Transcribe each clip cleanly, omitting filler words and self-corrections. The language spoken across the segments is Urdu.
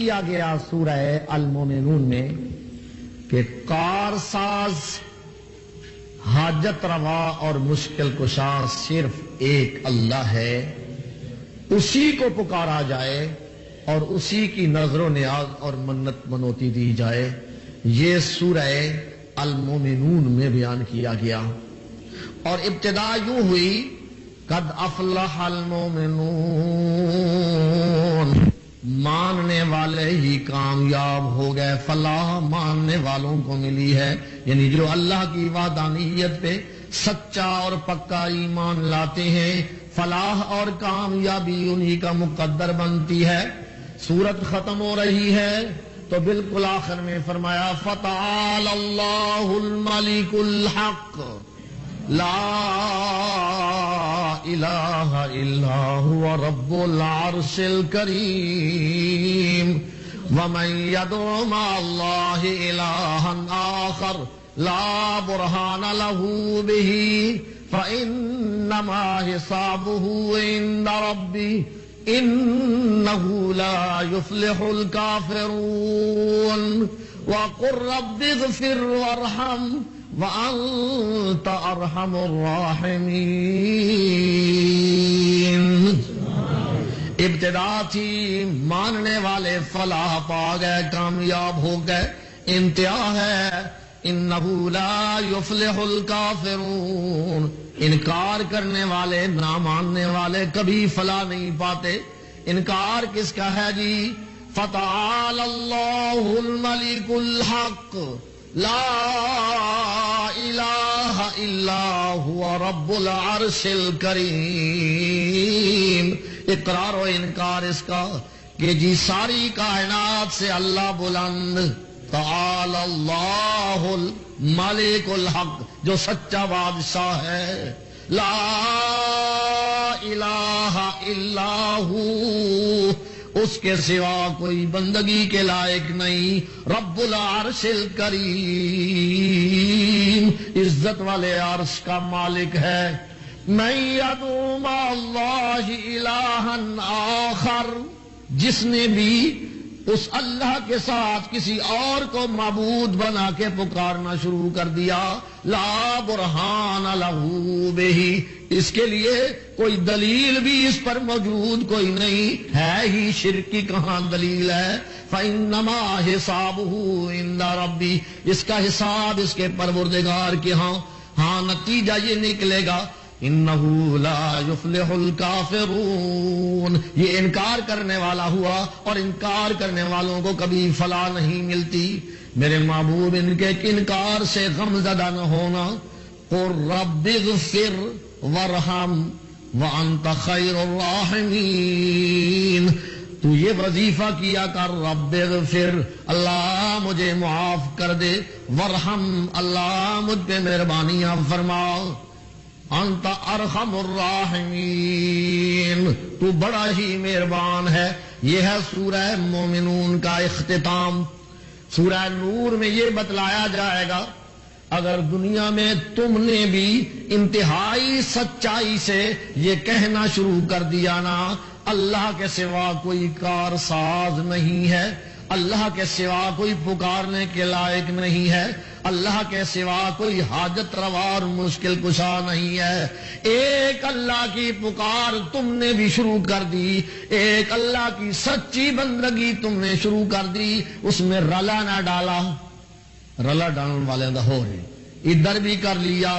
کیا گیا سورہ المومنون میں کہ کار ساز، حاجت روا اور مشکل کشا صرف ایک اللہ ہے، اسی کو پکارا جائے اور اسی کی نظر و نیاز اور منت منوتی دی جائے. یہ سورہ المومنون میں بیان کیا گیا اور ابتدا یوں ہوئی قد افلح المومنون، ماننے والے ہی کامیاب ہو گئے، فلاح ماننے والوں کو ملی ہے، یعنی جو اللہ کی وحدانیت پہ سچا اور پکا ایمان لاتے ہیں فلاح اور کامیابی انہی کا مقدر بنتی ہے. سورت ختم ہو رہی ہے تو بالکل آخر میں فرمایا فتعال اللہ الملک الحق لا الہ الا هو رب العرش الکریم ومن يدع مع اللہ الہا آخر لا برہان له به فإنما حسابه عند ربی انه لا يفلح الكافرون وقل رب اغفر وارحم وانت ارحم الراحمین. ابتدا تھی ماننے والے فلاح پا گئے، کامیاب ہو گئے، انتہا ہے انہ لا یفلح الکافرون، انکار کرنے والے، نہ ماننے والے کبھی فلاح نہیں پاتے. انکار کس کا ہے جی؟ فتعال اللہ الملک الحق لا الہ الا هو رب العرش الکریم. اقرار و انکار اس کا کہ جی ساری کائنات سے اللہ بلند، تعالی اللہ الملک الحق جو سچا بادشاہ ہے، لا الہ الا ہو، اس کے سوا کوئی بندگی کے لائق نہیں، رب العرش الکریم عزت والے عرش کا مالک ہے. من یدعو مع اللہ الہا آخر، جس نے بھی اس اللہ کے ساتھ کسی اور کو معبود بنا کے پکارنا شروع کر دیا، لا برہان لہ بہ، اس کے لیے کوئی دلیل بھی اس پر موجود کوئی نہیں ہے ہی، شرک کی کہاں دلیل ہے. فإنما حسابہ عند ربی، اس کا حساب اس کے پروردگار کے ہاں نتیجہ یہ نکلے گا انہ لا یفلح الکافرون. یہ انکار کرنے والا ہوا اور انکار کرنے والوں کو کبھی فلاح نہیں ملتی. میرے محبوب ان کے انکار سے غم زدہ نہ ہونا. قل رب اغفر وارحم وانت خیر الراحمین. تو یہ وظیفہ کیا کر، رب اغفر اللہ مجھے معاف کر دے، وارحم اللہ مجھ پہ مہربانیاں فرما، انت ارحم الراحمین تو بڑا ہی مہربان ہے. یہ ہے سورہ مومنون کا اختتام. سورہ نور میں یہ بتلایا جائے گا اگر دنیا میں تم نے بھی انتہائی سچائی سے یہ کہنا شروع کر دیا نا اللہ کے سوا کوئی کارساز نہیں ہے، اللہ کے سوا کوئی پکارنے کے لائق نہیں ہے، اللہ کے سوا کوئی حاجت روا اور مشکل کشا نہیں ہے، ایک اللہ کی پکار تم نے بھی شروع کر دی، ایک اللہ کی سچی بندگی تم نے شروع کر دی، اس میں رلا نہ ڈالا. رلا ڈالنے والے دا ہو رہے، ادھر بھی کر لیا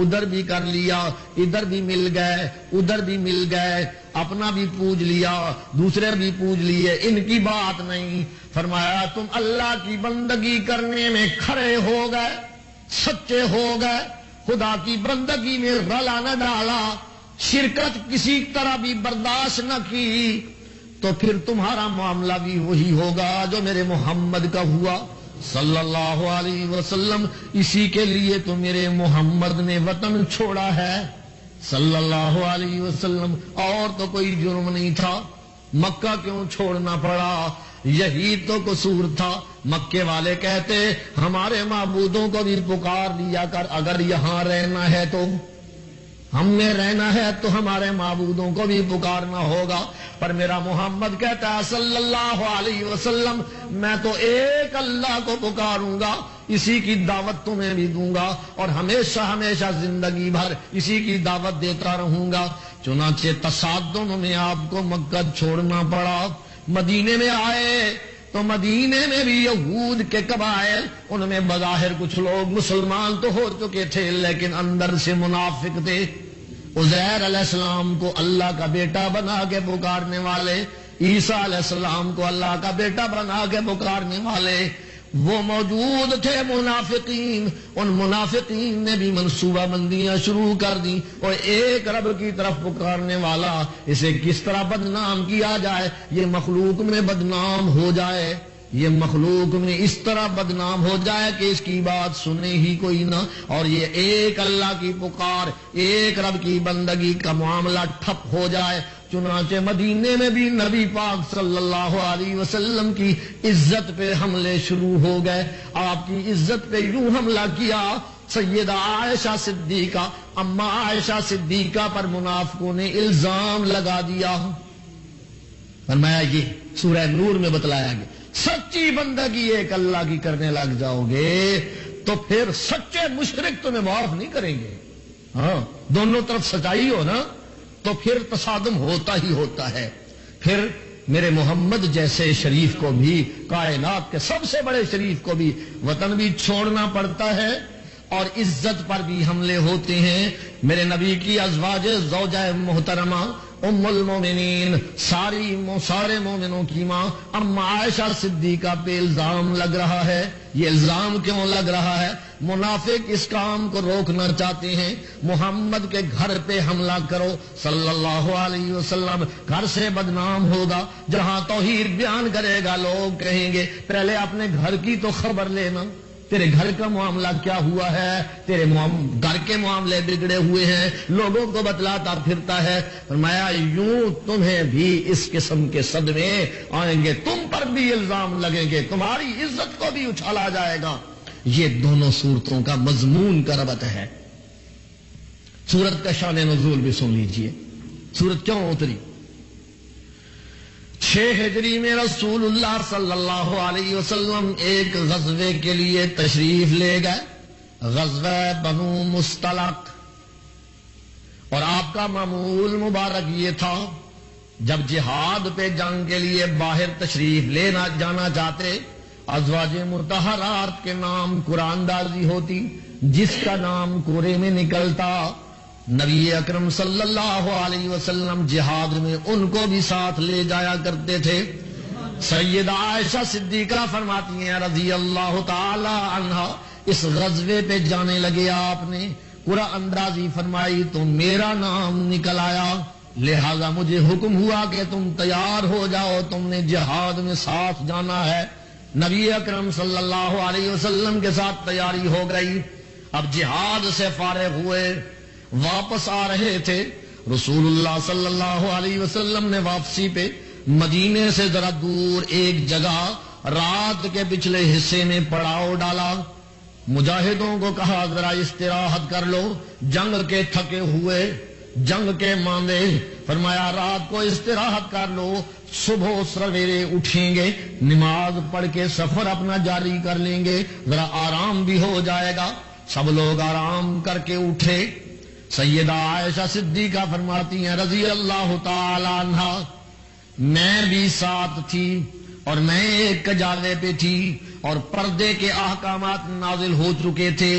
ادھر بھی کر لیا، ادھر بھی مل گئے ادھر بھی مل گئے، اپنا بھی پوج لیا دوسرے بھی پوج لیے، ان کی بات نہیں. فرمایا تم اللہ کی بندگی کرنے میں کھڑے ہو گئے، سچے ہو گئے، خدا کی بندگی میں رلا نہ ڈالا، شرکت کسی طرح بھی برداشت نہ کی، تو پھر تمہارا معاملہ بھی وہی ہوگا جو میرے محمد کا ہوا صلی اللہ علیہ وسلم. اسی کے لیے تو میرے محمد نے وطن چھوڑا ہے صلی اللہ علیہ وسلم، اور تو کوئی جرم نہیں تھا. مکہ کیوں چھوڑنا پڑا؟ یہی تو قصور تھا. مکے والے کہتے ہمارے معبودوں کو بھی پکار لیا کر اگر یہاں رہنا ہے تو. ہم میں رہنا ہے تو ہمارے معبودوں کو بھی پکارنا ہوگا، پر میرا محمد کہتا ہے صلی اللہ علیہ وسلم میں تو ایک اللہ کو پکاروں گا، اسی کی دعوت تمہیں بھی دوں گا اور ہمیشہ ہمیشہ زندگی بھر اسی کی دعوت دیتا رہوں گا۔ چنانچہ تصادم میں آپ کو مکہ چھوڑنا پڑا، مدینے میں آئے تو مدینے میں بھی یہود کے قبائل، ان میں بظاہر کچھ لوگ مسلمان تو ہو چکے تھے لیکن اندر سے منافق تھے۔ عزیر علیہ السلام کو اللہ کا بیٹا بنا کے پکارنے والے، عیسیٰ علیہ السلام کو اللہ کا بیٹا بنا کے پکارنے والے وہ موجود تھے منافقین۔ ان منافقین نے بھی منصوبہ بندیاں شروع کر دی، اور ایک رب کی طرف پکارنے والا اسے کس طرح بدنام کیا جائے، یہ مخلوق میں بدنام ہو جائے، یہ مخلوق میں اس طرح بدنام ہو جائے کہ اس کی بات سنے ہی کوئی نہ، اور یہ ایک اللہ کی پکار، ایک رب کی بندگی کا معاملہ ٹھپ ہو جائے۔ چنانچہ مدینے میں بھی نبی پاک صلی اللہ علیہ وسلم کی عزت پہ حملے شروع ہو گئے۔ آپ کی عزت پہ یوں حملہ کیا، سیدہ عائشہ صدیقہ، اما عائشہ صدیقہ پر منافقوں نے الزام لگا دیا۔ فرمایا یہ سورہ نور میں بتلایا گیا، سچی بندگی ایک اللہ کی کرنے لگ جاؤ گے تو پھر سچے مشرک تمہیں معاف نہیں کریں گے۔ ہاں دونوں طرف سچائی ہو نا تو پھر تصادم ہوتا ہی ہوتا ہے۔ پھر میرے محمد جیسے شریف کو بھی، کائنات کے سب سے بڑے شریف کو بھی وطن بھی چھوڑنا پڑتا ہے اور عزت پر بھی حملے ہوتے ہیں۔ میرے نبی کی ازواج زوجہ محترمہ ام المومنین، سارے مومنوں کی ماں اما عائشہ صدیقہ پہ الزام لگ رہا ہے۔ یہ الزام کیوں لگ رہا ہے؟ منافق اس کام کو روکنا چاہتے ہیں، محمد کے گھر پہ حملہ کرو صلی اللہ علیہ وسلم، گھر سے بدنام ہوگا۔ جہاں توحید بیان کرے گا لوگ کہیں گے پہلے اپنے گھر کی تو خبر لینا، تیرے گھر کا معاملہ کیا ہوا ہے، تیرے گھر کے معاملے بگڑے ہوئے ہیں، لوگوں کو بتلاتا پھرتا ہے۔ فرمایا یوں تمہیں بھی اس قسم کے صدمے آئیں گے، تم پر بھی الزام لگیں گے، تمہاری عزت کو بھی اچھالا جائے گا۔ یہ دونوں صورتوں کا مضمون کا ربط ہے۔ سورت کا شان نزول بھی سن لیجئے، سورت کیوں اتری؟ 6 ہجری میں رسول اللہ صلی اللہ علیہ وسلم ایک غزوے کے لیے تشریف لے گئے، غزوہ بنو مستلق، اور آپ کا معمول مبارک یہ تھا جب جہاد پہ جنگ کے لیے باہر تشریف لینا جانا چاہتے، ازواج مطہرات کے نام قرآن اندازی ہوتی، جس کا نام قرے میں نکلتا، نبی اکرم صلی اللہ علیہ وسلم جہاد میں ان کو بھی ساتھ لے جایا کرتے تھے۔ سیدہ عائشہ صدیقہ فرماتی ہیں رضی اللہ تعالی عنہا، اس غزوے پہ جانے لگے آپ نے قرآن اندازی فرمائی تو میرا نام نکل آیا، لہذا مجھے حکم ہوا کہ تم تیار ہو جاؤ، تم نے جہاد میں ساتھ جانا ہے۔ نبی اکرم صلی اللہ علیہ وسلم کے ساتھ تیاری ہو گئی۔ اب جہاد سے فارغ ہوئے، واپس آ رہے تھے، رسول اللہ صلی اللہ علیہ وسلم نے واپسی پہ مدینے سے ذرا دور ایک جگہ رات کے پچھلے حصے میں پڑاؤ ڈالا، مجاہدوں کو کہا ذرا استراحت کر لو، جنگ کے تھکے ہوئے، جنگ کے ماندے، فرمایا رات کو استراحت کر لو، صبح سویرے اٹھیں گے، نماز پڑھ کے سفر اپنا جاری کر لیں گے، ذرا آرام بھی ہو جائے گا۔ سب لوگ آرام کر کے اٹھے۔ سیدہ عائشہ صدیقہ فرماتی ہیں رضی اللہ تعالی عنہا، میں بھی ساتھ تھی اور میں ایک کجاوے پہ تھی اور پردے کے احکامات نازل ہو چکے تھے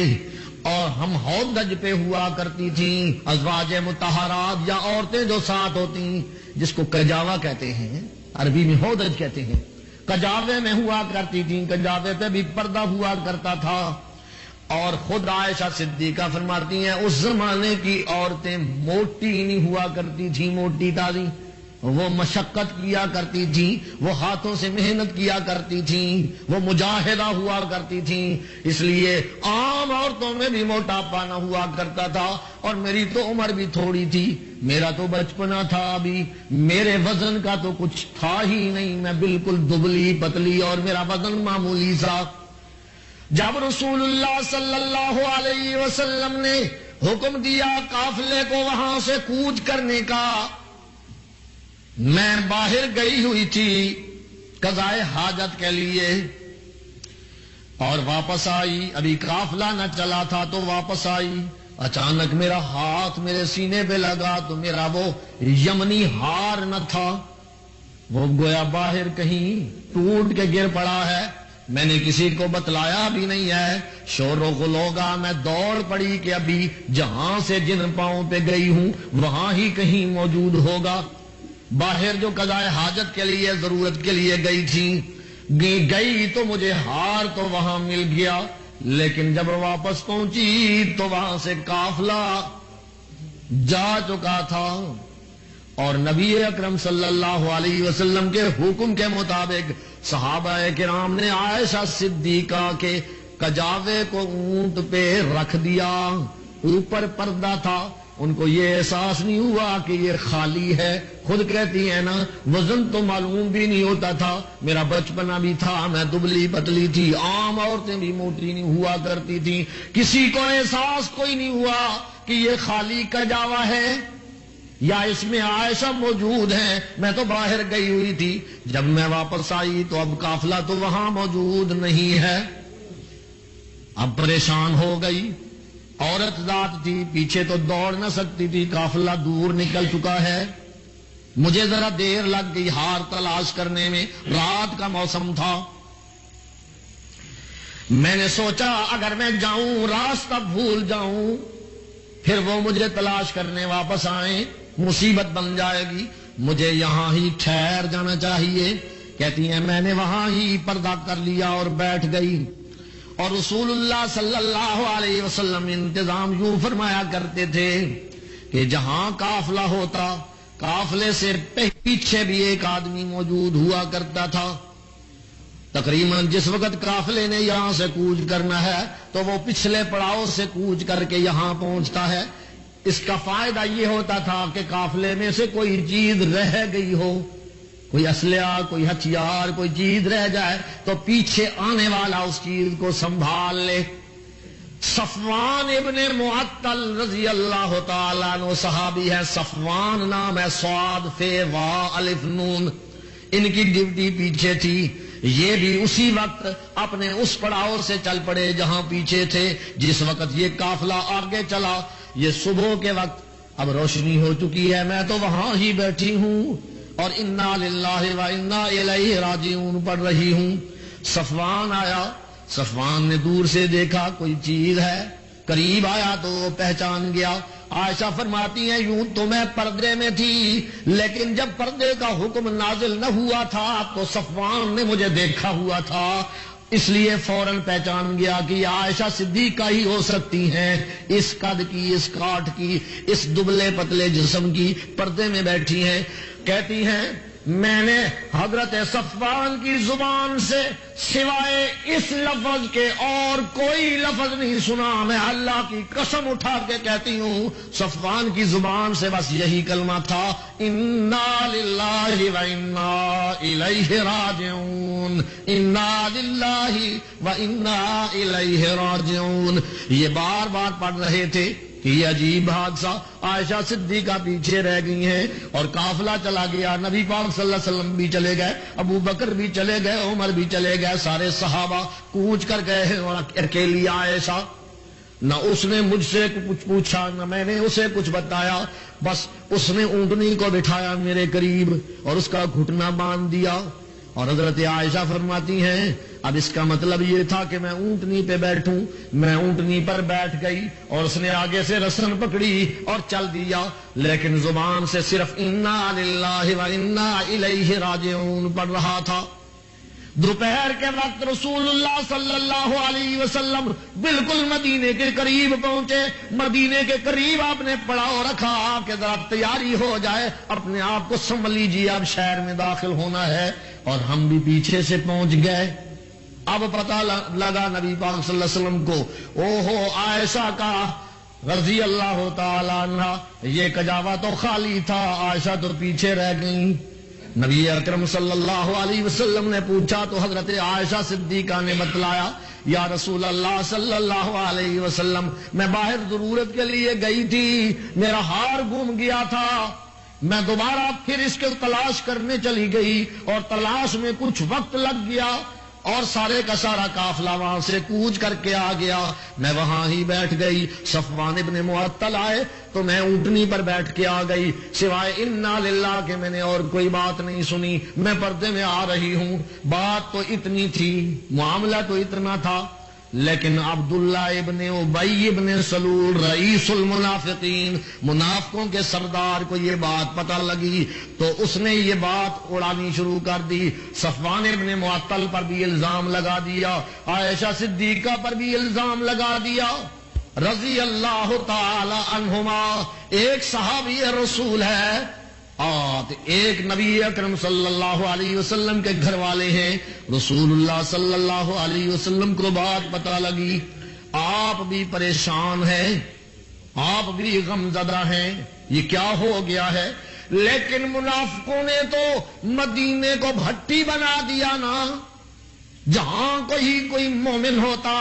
اور ہم ہودج پہ ہوا کرتی تھیں، ازواج مطہرات یا عورتیں جو ساتھ ہوتی، جس کو کجاوا کہتے ہیں، عربی میں ہودج کہتے ہیں، کجاوے میں ہوا کرتی تھیں، کجاوے پہ بھی پردہ ہوا کرتا تھا۔ اور خود عائشہ صدیقہ فرماتی ہیں اس زمانے کی عورتیں موٹی نہیں ہوا کرتی تھیں، موٹی تازی، وہ مشقت کیا کرتی تھیں، وہ ہاتھوں سے محنت کیا کرتی تھیں، وہ مجاہدہ ہوا کرتی تھیں، اس لیے عام عورتوں میں بھی موٹاپا نہ ہوا کرتا تھا۔ اور میری تو عمر بھی تھوڑی تھی، میرا تو بچپنا تھا، ابھی میرے وزن کا تو کچھ تھا ہی نہیں، میں بالکل دبلی پتلی اور میرا وزن معمولی سا۔ جب رسول اللہ صلی اللہ علیہ وسلم نے حکم دیا قافلے کو وہاں سے کوچ کرنے کا. میں باہر گئی ہوئی تھی قضائے حاجت کے لیے اور واپس آئی. ابھی قافلہ نہ چلا تھا تو واپس آئی. اچانک میرا ہاتھ میرے سینے پہ لگا تو میرا وہ یمنی ہار نہ تھا، وہ گویا باہر کہیں ٹوٹ کے گر پڑا ہے. میں نے کسی کو بتلایا بھی نہیں ہے. شور و غل ہوگا، میں دوڑ پڑی کہ ابھی جہاں سے جن پاؤں پہ گئی ہوں وہاں ہی کہیں موجود ہوگا. باہر جو قضائے حاجت کے لیے ضرورت کے لیے گئی تھی گئی تو مجھے ہار تو وہاں مل گیا، لیکن جب واپس پہنچی تو وہاں سے قافلہ جا چکا تھا. اور نبی اکرم صلی اللہ علیہ وسلم کے حکم کے مطابق صحابہ کرام نے عائشہ صدیقہ کے کجاوے کو اونٹ پہ رکھ دیا. اوپر پردہ تھا، ان کو یہ احساس نہیں ہوا کہ یہ خالی ہے. خود کہتی ہے نا وزن تو معلوم بھی نہیں ہوتا تھا، میرا بچپنا بھی تھا، میں دبلی پتلی تھی، عام عورتیں بھی موٹی نہیں ہوا کرتی تھیں، کسی کو احساس کوئی نہیں ہوا کہ یہ خالی کجاوا ہے یا اس میں عائشہ موجود ہیں. میں تو باہر گئی ہوئی تھی. جب میں واپس آئی تو اب قافلہ تو وہاں موجود نہیں ہے. اب پریشان ہو گئی. عورت ذات تھی، پیچھے تو دوڑ نہ سکتی تھی، قافلہ دور نکل چکا ہے. مجھے ذرا دیر لگ گئی ہار تلاش کرنے میں، رات کا موسم تھا. میں نے سوچا اگر میں جاؤں راستہ بھول جاؤں پھر وہ مجھے تلاش کرنے واپس آئیں، مصیبت بن جائے گی. مجھے یہاں ہی ٹھہر جانا چاہیے. کہتی ہیں میں نے وہاں ہی پردہ کر لیا اور بیٹھ گئی. اور رسول اللہ صلی اللہ علیہ وسلم انتظام یوں فرمایا کرتے تھے کہ جہاں قافلہ ہوتا قافلے سے پیچھے بھی ایک آدمی موجود ہوا کرتا تھا. تقریباً جس وقت قافلے نے یہاں سے کوچ کرنا ہے تو وہ پچھلے پڑاؤ سے کوچ کر کے یہاں پہنچتا ہے. اس کا فائدہ یہ ہوتا تھا کہ قافلے میں سے کوئی چیز رہ گئی ہو، کوئی اسلحہ، کوئی ہتھیار، کوئی چیز رہ جائے تو پیچھے آنے والا اس چیز کو سنبھال لے. صفوان ابن معطل رضی اللہ تعالیٰ عنہ صحابی ہے. صفوان نام ہے، صاد فے وا الف نون. ان کی ڈیوٹی پیچھے تھی. یہ بھی اسی وقت اپنے اس پڑاؤ سے چل پڑے جہاں پیچھے تھے. جس وقت یہ قافلہ آگے چلا، یہ صبح کے وقت، اب روشنی ہو چکی ہے، میں تو وہاں ہی بیٹھی ہوں اور انا للہ و انا الیہ راجعون پڑھ رہی ہوں. صفوان آیا. صفوان نے دور سے دیکھا کوئی چیز ہے، قریب آیا تو وہ پہچان گیا. عائشہ فرماتی ہیں یوں تو میں پردے میں تھی، لیکن جب پردے کا حکم نازل نہ ہوا تھا تو صفوان نے مجھے دیکھا ہوا تھا، اس لیے فوراً پہچان گیا کہ یہ عائشہ صدیقہ ہی ہو سکتی ہیں. اس قد کی، اس کاٹ کی، اس دبلے پتلے جسم کی، پردے میں بیٹھی ہیں. کہتی ہیں میں نے حضرت صفوان کی زبان سے سوائے اس لفظ کے اور کوئی لفظ نہیں سنا. میں اللہ کی قسم اٹھا کے کہتی ہوں صفوان کی زبان سے بس یہی کلمہ تھا، انا للہ و انا الیہ راجعون، انا للہ و انا الیہ راجعون. یہ بار بار پڑھ رہے تھے کہ یہ عجیب حادثہ. عائشہ صدیقہ پیچھے رہ گئی ہیں اور قافلہ چلا گیا. نبی پاک صلی اللہ علیہ وسلم بھی چلے گئے، ابو بکر بھی چلے گئے، عمر بھی چلے گئے، سارے صحابہ کوچ کر گئے ہیں. اور اکیلی عائشہ، نہ اس نے مجھ سے کچھ پوچھا نہ میں نے اسے کچھ بتایا. بس اس نے اونٹنی کو بٹھایا میرے قریب اور اس کا گھٹنا باندھ دیا. اور حضرت عائشہ فرماتی ہیں اب اس کا مطلب یہ تھا کہ میں اونٹنی پہ بیٹھوں. میں اونٹنی پر بیٹھ گئی اور اس نے آگے سے رسن پکڑی اور چل دیا، لیکن زبان سے صرف انا للہ و انا الیہ راجعون پڑھ رہا تھا. دوپہر کے وقت رسول اللہ صلی اللہ علیہ وسلم بالکل مدینے کے قریب پہنچے. مدینے کے قریب آپ نے پڑاؤ رکھا کہ ذرا تیاری ہو جائے، اپنے آپ کو سنبھل لیجیے، اب شہر میں داخل ہونا ہے. اور ہم بھی پیچھے سے پہنچ گئے. اب پتہ لگا نبی پاک صلی اللہ علیہ وسلم کو، او ہو عائشہ کا رضی اللہ تعالی عنہ یہ کجاوا تو خالی تھا، عائشہ تو پیچھے رہ گئی. نبی اکرم صلی اللہ علیہ وسلم نے پوچھا تو حضرت عائشہ صدیقہ نے بتلایا یا رسول اللہ صلی اللہ علیہ وسلم میں باہر ضرورت کے لیے گئی تھی، میرا ہار گم گیا تھا، میں دوبارہ پھر اس کے تلاش کرنے چلی گئی اور تلاش میں کچھ وقت لگ گیا اور سارے کا سارا قافلہ وہاں سے کوچ کر کے آ گیا، میں وہاں ہی بیٹھ گئی۔ صفوان ابن معطل آئے تو میں اونٹنی پر بیٹھ کے آ گئی، سوائے انا للہ کہ میں نے اور کوئی بات نہیں سنی، میں پردے میں آ رہی ہوں۔ بات تو اتنی تھی، معاملہ تو اتنا تھا، لیکن عبداللہ ابن ابی ابن سلول رئیس المنافقین، منافقوں کے سردار کو یہ بات پتہ لگی تو اس نے یہ بات اڑانی شروع کر دی۔ صفوان ابن معطل پر بھی الزام لگا دیا، عائشہ صدیقہ پر بھی الزام لگا دیا رضی اللہ تعالی عنہما۔ ایک صحابی رسول ہے اور ایک نبی اکرم صلی اللہ علیہ وسلم کے گھر والے ہیں، رسول اللہ صلی اللہ علیہ وسلم کو بات پتہ لگی، آپ بھی پریشان ہیں، آپ بھی غم زدہ ہیں، یہ کیا ہو گیا ہے؟ لیکن منافقوں نے تو مدینے کو بھٹی بنا دیا نا، جہاں کوئی مومن ہوتا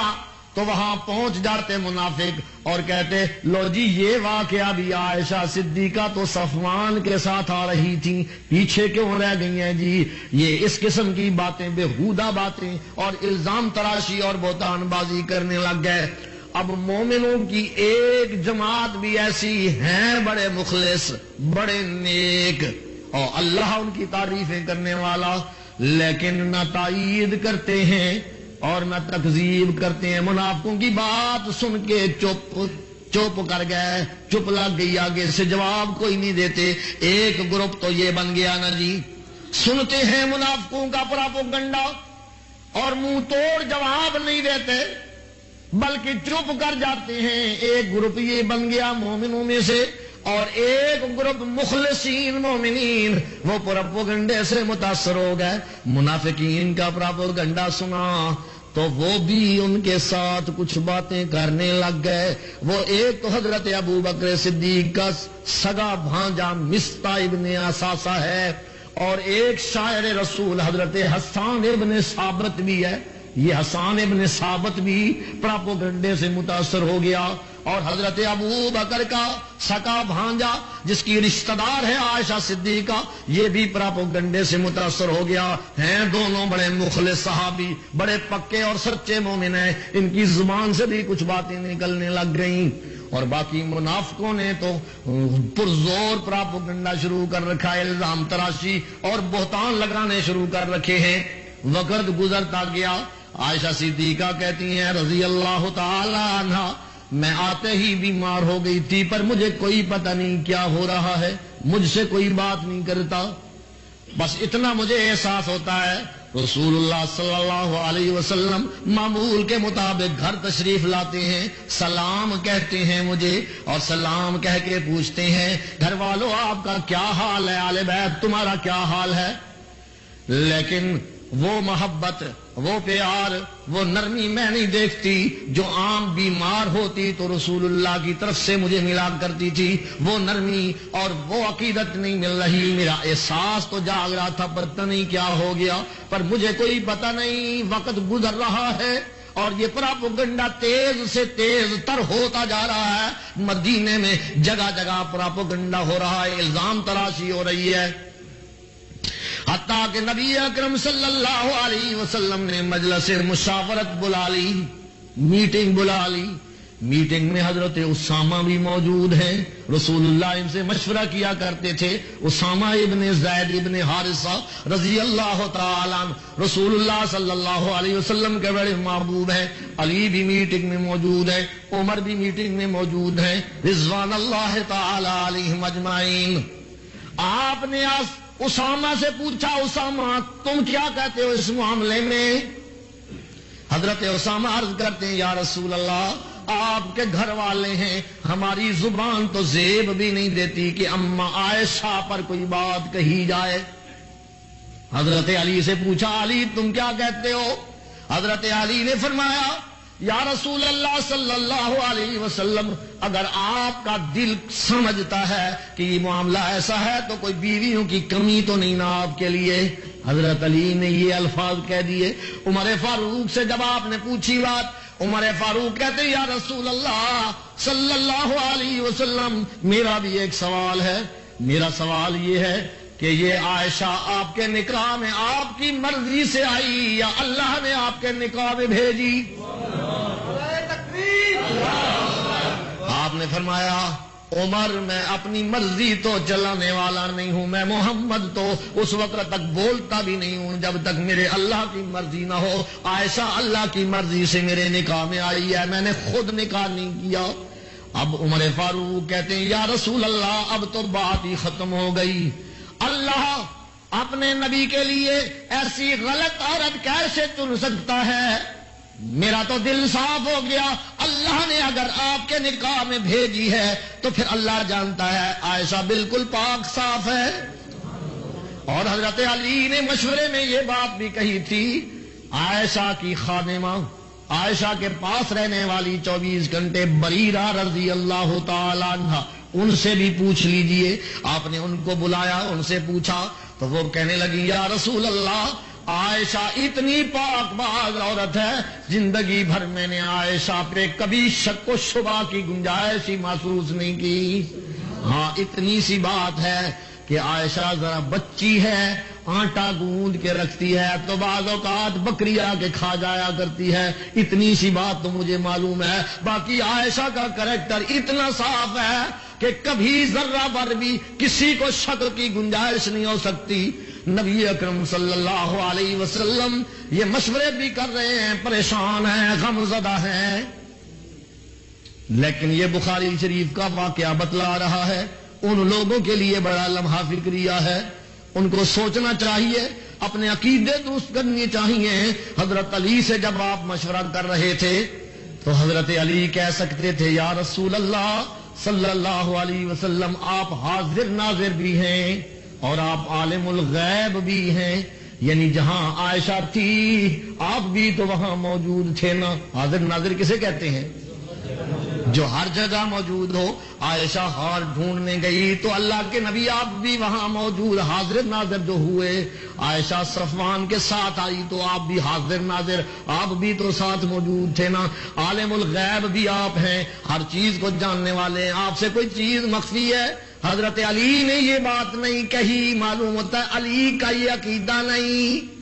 تو وہاں پہنچ جاتے منافق اور کہتے لو جی یہ واقعہ بھی عائشہ صدیقہ تو صفوان کے ساتھ آ رہی تھی، پیچھے کیوں رہ گئی ہیں جی؟ یہ اس قسم کی باتیں، بےہودہ باتیں اور الزام تراشی اور بہتان بازی کرنے لگ گئے۔ اب مومنوں کی ایک جماعت بھی ایسی ہیں، بڑے مخلص، بڑے نیک اور اللہ ان کی تعریفیں کرنے والا، لیکن نہ تائید کرتے ہیں اور نہ تکذیب کرتے ہیں۔ منافقوں کی بات سن کے چپ کر گئے، چپ لگ گئی، آگے سے جواب کوئی نہیں دیتے۔ ایک گروپ تو یہ بن گیا نا جی، سنتے ہیں منافقوں کا پراپوگنڈا اور منہ توڑ جواب نہیں دیتے بلکہ چپ کر جاتے ہیں۔ ایک گروپ یہ بن گیا مومنوں میں سے، اور ایک گروپ مخلصین مومنین وہ پراپوگنڈے سے متاثر ہو گئے، منافقین کا پراپوگنڈا سنا تو وہ بھی ان کے ساتھ کچھ باتیں کرنے لگ گئے۔ وہ ایک تو حضرت ابو بکر صدیق کا سگا بھانجا مصطح ابن اساسہ ہے، اور ایک شاعر رسول حضرت حسان ابن ثابت بھی ہے۔ یہ حسان ابن ثابت بھی پراپوگنڈے سے متاثر ہو گیا، اور حضرت ابو بکر کا سکا بھانجا جس کی رشتہ دار ہے عائشہ صدیقہ، یہ بھی پراپوگنڈے سے متاثر ہو گیا۔ ہیں دونوں بڑے مخلص صحابی، بڑے پکے اور سچے مومن ہیں، ان کی زبان سے بھی کچھ باتیں نکلنے لگ گئیں، اور باقی منافقوں نے تو پرزور پراپوگنڈا شروع کر رکھا ہے، الزام تراشی اور بہتان لگانے شروع کر رکھے ہیں۔ وقت گزرتا گیا، عائشہ صدیقہ کہتی ہیں رضی اللہ تعالی عنہا، میں آتے ہی بیمار ہو گئی تھی، پر مجھے کوئی پتہ نہیں کیا ہو رہا ہے، مجھ سے کوئی بات نہیں کرتا، بس اتنا مجھے احساس ہوتا ہے رسول اللہ صلی اللہ علیہ وسلم معمول کے مطابق گھر تشریف لاتے ہیں، سلام کہتے ہیں مجھے، اور سلام کہہ کے پوچھتے ہیں گھر والوں آپ کا کیا حال ہے، آل بیت تمہارا کیا حال ہے؟ لیکن وہ محبت، وہ پیار، وہ نرمی میں نہیں دیکھتی جو عام بیمار ہوتی تو رسول اللہ کی طرف سے مجھے ملا کرتی تھی، وہ نرمی اور وہ عقیدت نہیں مل رہی۔ میرا احساس تو جاگ رہا تھا، پتہ نہیں کیا ہو گیا، پر مجھے کوئی پتہ نہیں، وقت گزر رہا ہے اور یہ پراپوگنڈا تیز سے تیز تر ہوتا جا رہا ہے، مدینے میں جگہ جگہ پراپوگنڈا ہو رہا ہے، الزام تراشی ہو رہی ہے، حتیٰ کہ نبی اکرم صلی اللہ علیہ وسلم نے مجلس مشاورت بلا لی، میٹنگ بلا لی۔ میٹنگ میں حضرت اسامہ بھی موجود ہیں، رسول اللہ ان سے مشورہ کیا کرتے تھے۔ اسامہ ابن زید ابن حارثہ رضی اللہ تعالی عنہ رسول اللہ صلی اللہ علیہ وسلم کے بڑے محبوب ہیں۔ علی بھی میٹنگ میں موجود ہے، عمر بھی میٹنگ میں موجود ہیں، رضوان اللہ تعالی علیہم اجمعین۔ آپ نے اسامہ سے پوچھا، اسامہ تم کیا کہتے ہو اس معاملے میں؟ حضرت اسامہ عرض کرتے ہیں یا رسول اللہ، آپ کے گھر والے ہیں، ہماری زبان تو زیب بھی نہیں دیتی کہ اما عائشہ پر کوئی بات کہی جائے۔ حضرت علی سے پوچھا علی تم کیا کہتے ہو؟ حضرت علی نے فرمایا یا رسول اللہ صلی اللہ علیہ وسلم، اگر آپ کا دل سمجھتا ہے کہ یہ معاملہ ایسا ہے تو کوئی بیویوں کی کمی تو نہیں نا آپ کے لیے؟ حضرت علی نے یہ الفاظ کہہ دیے. عمر فاروق سے جب آپ نے پوچھی بات، عمر فاروق کہتے یا رسول اللہ صلی اللہ علیہ وسلم، میرا بھی ایک سوال ہے. میرا سوال یہ ہے کہ یہ عائشہ آپ کے نکاح میں آپ کی مرضی سے آئی یا اللہ نے آپ کے نکاح میں بھیجی؟ آپ نے فرمایا عمر میں اپنی مرضی تو چلانے والا نہیں ہوں، میں محمد تو اس وقت تک بولتا بھی نہیں ہوں جب تک میرے اللہ کی مرضی نہ ہو. عائشہ اللہ کی مرضی سے میرے نکاح میں آئی ہے، میں نے خود نکاح نہیں کیا. اب عمر فاروق کہتے ہیں یا رسول اللہ اب تو بات ہی ختم ہو گئی. اللہ اپنے نبی کے لیے ایسی غلط عورت کیسے چن سکتا ہے؟ میرا تو دل صاف ہو گیا. اللہ نے اگر آپ کے نکاح میں بھیجی ہے تو پھر اللہ جانتا ہے عائشہ بالکل پاک صاف ہے. اور حضرت علی نے مشورے میں یہ بات بھی کہی تھی، عائشہ کی خادمہ، عائشہ کے پاس رہنے والی 24 گھنٹے بریرہ رضی اللہ تعالی عنہ، ان سے بھی پوچھ لیجئے. آپ نے ان کو بلایا، ان سے پوچھا تو وہ کہنے لگی یا رسول اللہ عائشہ اتنی پاک باز عورت ہے، زندگی بھر میں نے عائشہ پہ کبھی شک و شبہ کی گنجائش ہی محسوس نہیں کی. ہاں اتنی سی بات ہے کہ عائشہ ذرا بچی ہے، آٹا گوندھ کے رکھتی ہے تو بعض اوقات بکری آ کے کھا جایا کرتی ہے. اتنی سی بات تو مجھے معلوم ہے. باقی عائشہ کا کریکٹر اتنا صاف ہے کہ کبھی ذرہ بھر بھی کسی کو شک کی گنجائش نہیں ہو سکتی. نبی اکرم صلی اللہ علیہ وسلم یہ مشورے بھی کر رہے ہیں، پریشان ہیں، غم زدہ ہیں، لیکن یہ بخاری شریف کا واقعہ بتلا رہا ہے. ان لوگوں کے لیے بڑا لمحہ فکریہ ہے، ان کو سوچنا چاہیے، اپنے عقیدے درست کرنے چاہیے. حضرت علی سے جب آپ مشورہ کر رہے تھے تو حضرت علی کہہ سکتے تھے یا رسول اللہ صلی اللہ علیہ وسلم آپ حاضر ناظر بھی ہیں اور آپ عالم الغیب بھی ہیں، یعنی جہاں عائشہ تھی آپ بھی تو وہاں موجود تھے نا. حاضر ناظر کسے کہتے ہیں؟ جو ہر جگہ موجود ہو. عائشہ ہار ڈھونڈنے گئی تو اللہ کے نبی آپ بھی وہاں موجود، حاضر ناظر جو ہوئے. عائشہ صفوان کے ساتھ آئی تو آپ بھی حاضر ناظر، آپ بھی تو ساتھ موجود تھے نا. عالم الغیب بھی آپ ہیں، ہر چیز کو جاننے والے ہیں، آپ سے کوئی چیز مخفی ہے؟ حضرت علی نے یہ بات نہیں کہی، معلوم ہوتا ہے علی کا یہ عقیدہ نہیں،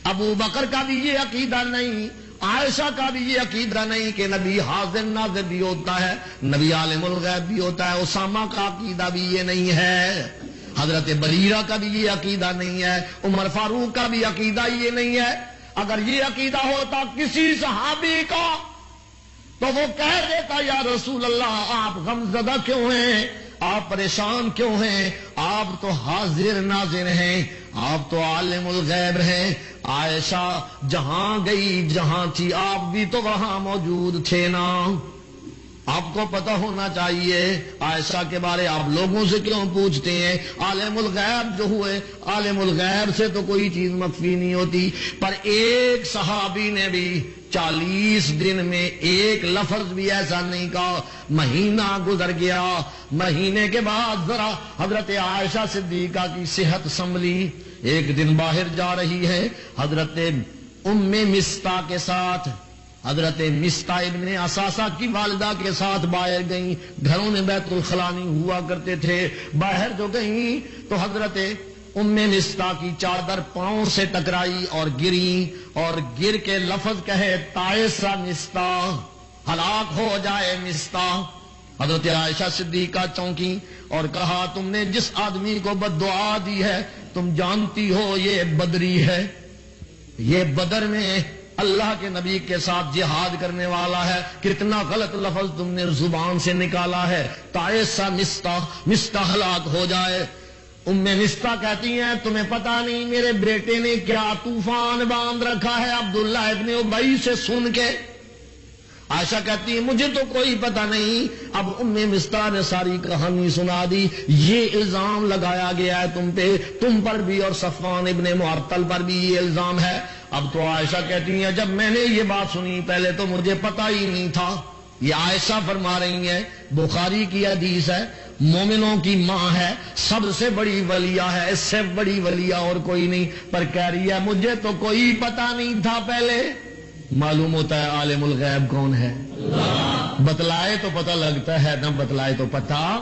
ابو بکر کا بھی یہ عقیدہ نہیں، عائشہ کا بھی یہ عقیدہ نہیں کہ نبی حاضر ناظر بھی ہوتا ہے، نبی عالم الغیب بھی ہوتا ہے. اسامہ کا عقیدہ بھی یہ نہیں ہے، حضرت بریرہ کا بھی یہ عقیدہ نہیں ہے، عمر فاروق کا بھی عقیدہ یہ نہیں ہے. اگر یہ عقیدہ ہوتا کسی صحابی کا تو وہ کہہ دیتا یا رسول اللہ آپ غمزدہ کیوں ہیں، آپ پریشان کیوں ہیں؟ آپ تو حاضر ناظر ہیں، آپ تو عالم الغیب ہیں. عائشہ جہاں گئی جہاں تھی آپ بھی تو وہاں موجود تھے نا. آپ کو پتہ ہونا چاہیے عائشہ کے بارے آپ لوگوں سے کیوں پوچھتے ہیں؟ عالم الغیب جو ہوئے، عالم الغیب سے تو کوئی چیز مخفی نہیں ہوتی. پر ایک صحابی نے بھی 40 دن میں ایک لفظ بھی ایسا نہیں کہا. مہینہ گزر گیا، مہینے کے بعد ذرا حضرت عائشہ صدیقہ کی صحت سنبھلی. ایک دن باہر جا رہی ہے حضرت ام مستہ کے ساتھ، حضرت مستہ ابن اساسہ کی والدہ کے ساتھ باہر گئیں. گھروں میں بیت الخلا نہیں ہوا کرتے تھے. باہر جو گئیں تو حضرت ام مستہ کی چادر پاؤں سے ٹکرائی اور گری، اور گر کے لفظ کہے تائسا مستہ، ہلاک ہو جائے مستہ. حضرت عائشہ صدیقہ چونکی اور کہا تم نے جس آدمی کو بد دعا دی ہے تم جانتی ہو یہ بدری ہے، یہ بدر میں اللہ کے نبی کے ساتھ جہاد کرنے والا ہے. کتنا غلط لفظ تم نے زبان سے نکالا ہے، تائسا مستہ، مستہ ہلاک ہو جائے. ام مستہ کہتی ہیں تمہیں پتہ نہیں میرے بیٹے نے کیا طوفان باندھ رکھا ہے عبداللہ ابن ابی سے سن کے. عائشہ کہتی ہے مجھے تو کوئی پتہ نہیں. اب ام مستہ نے ساری کہانی سنا دی. یہ الزام لگایا گیا ہے تم پہ، تم پر بھی اور صفوان ابن معطل پر بھی یہ الزام ہے. اب تو عائشہ کہتی ہیں جب میں نے یہ بات سنی پہلے تو مجھے پتہ ہی نہیں تھا. یہ عائشہ فرما رہی ہیں، بخاری کی حدیث ہے، مومنوں کی ماں ہے، سب سے بڑی ولیہ ہے، اس سے بڑی ولیہ اور کوئی نہیں، پر کہہ رہی ہے مجھے تو کوئی پتہ نہیں تھا پہلے۔ معلوم ہوتا ہے عالم الغیب کون ہے؟ اللہ۔ بتلائے تو پتہ لگتا ہے، نہ بتلائے تو پتہ۔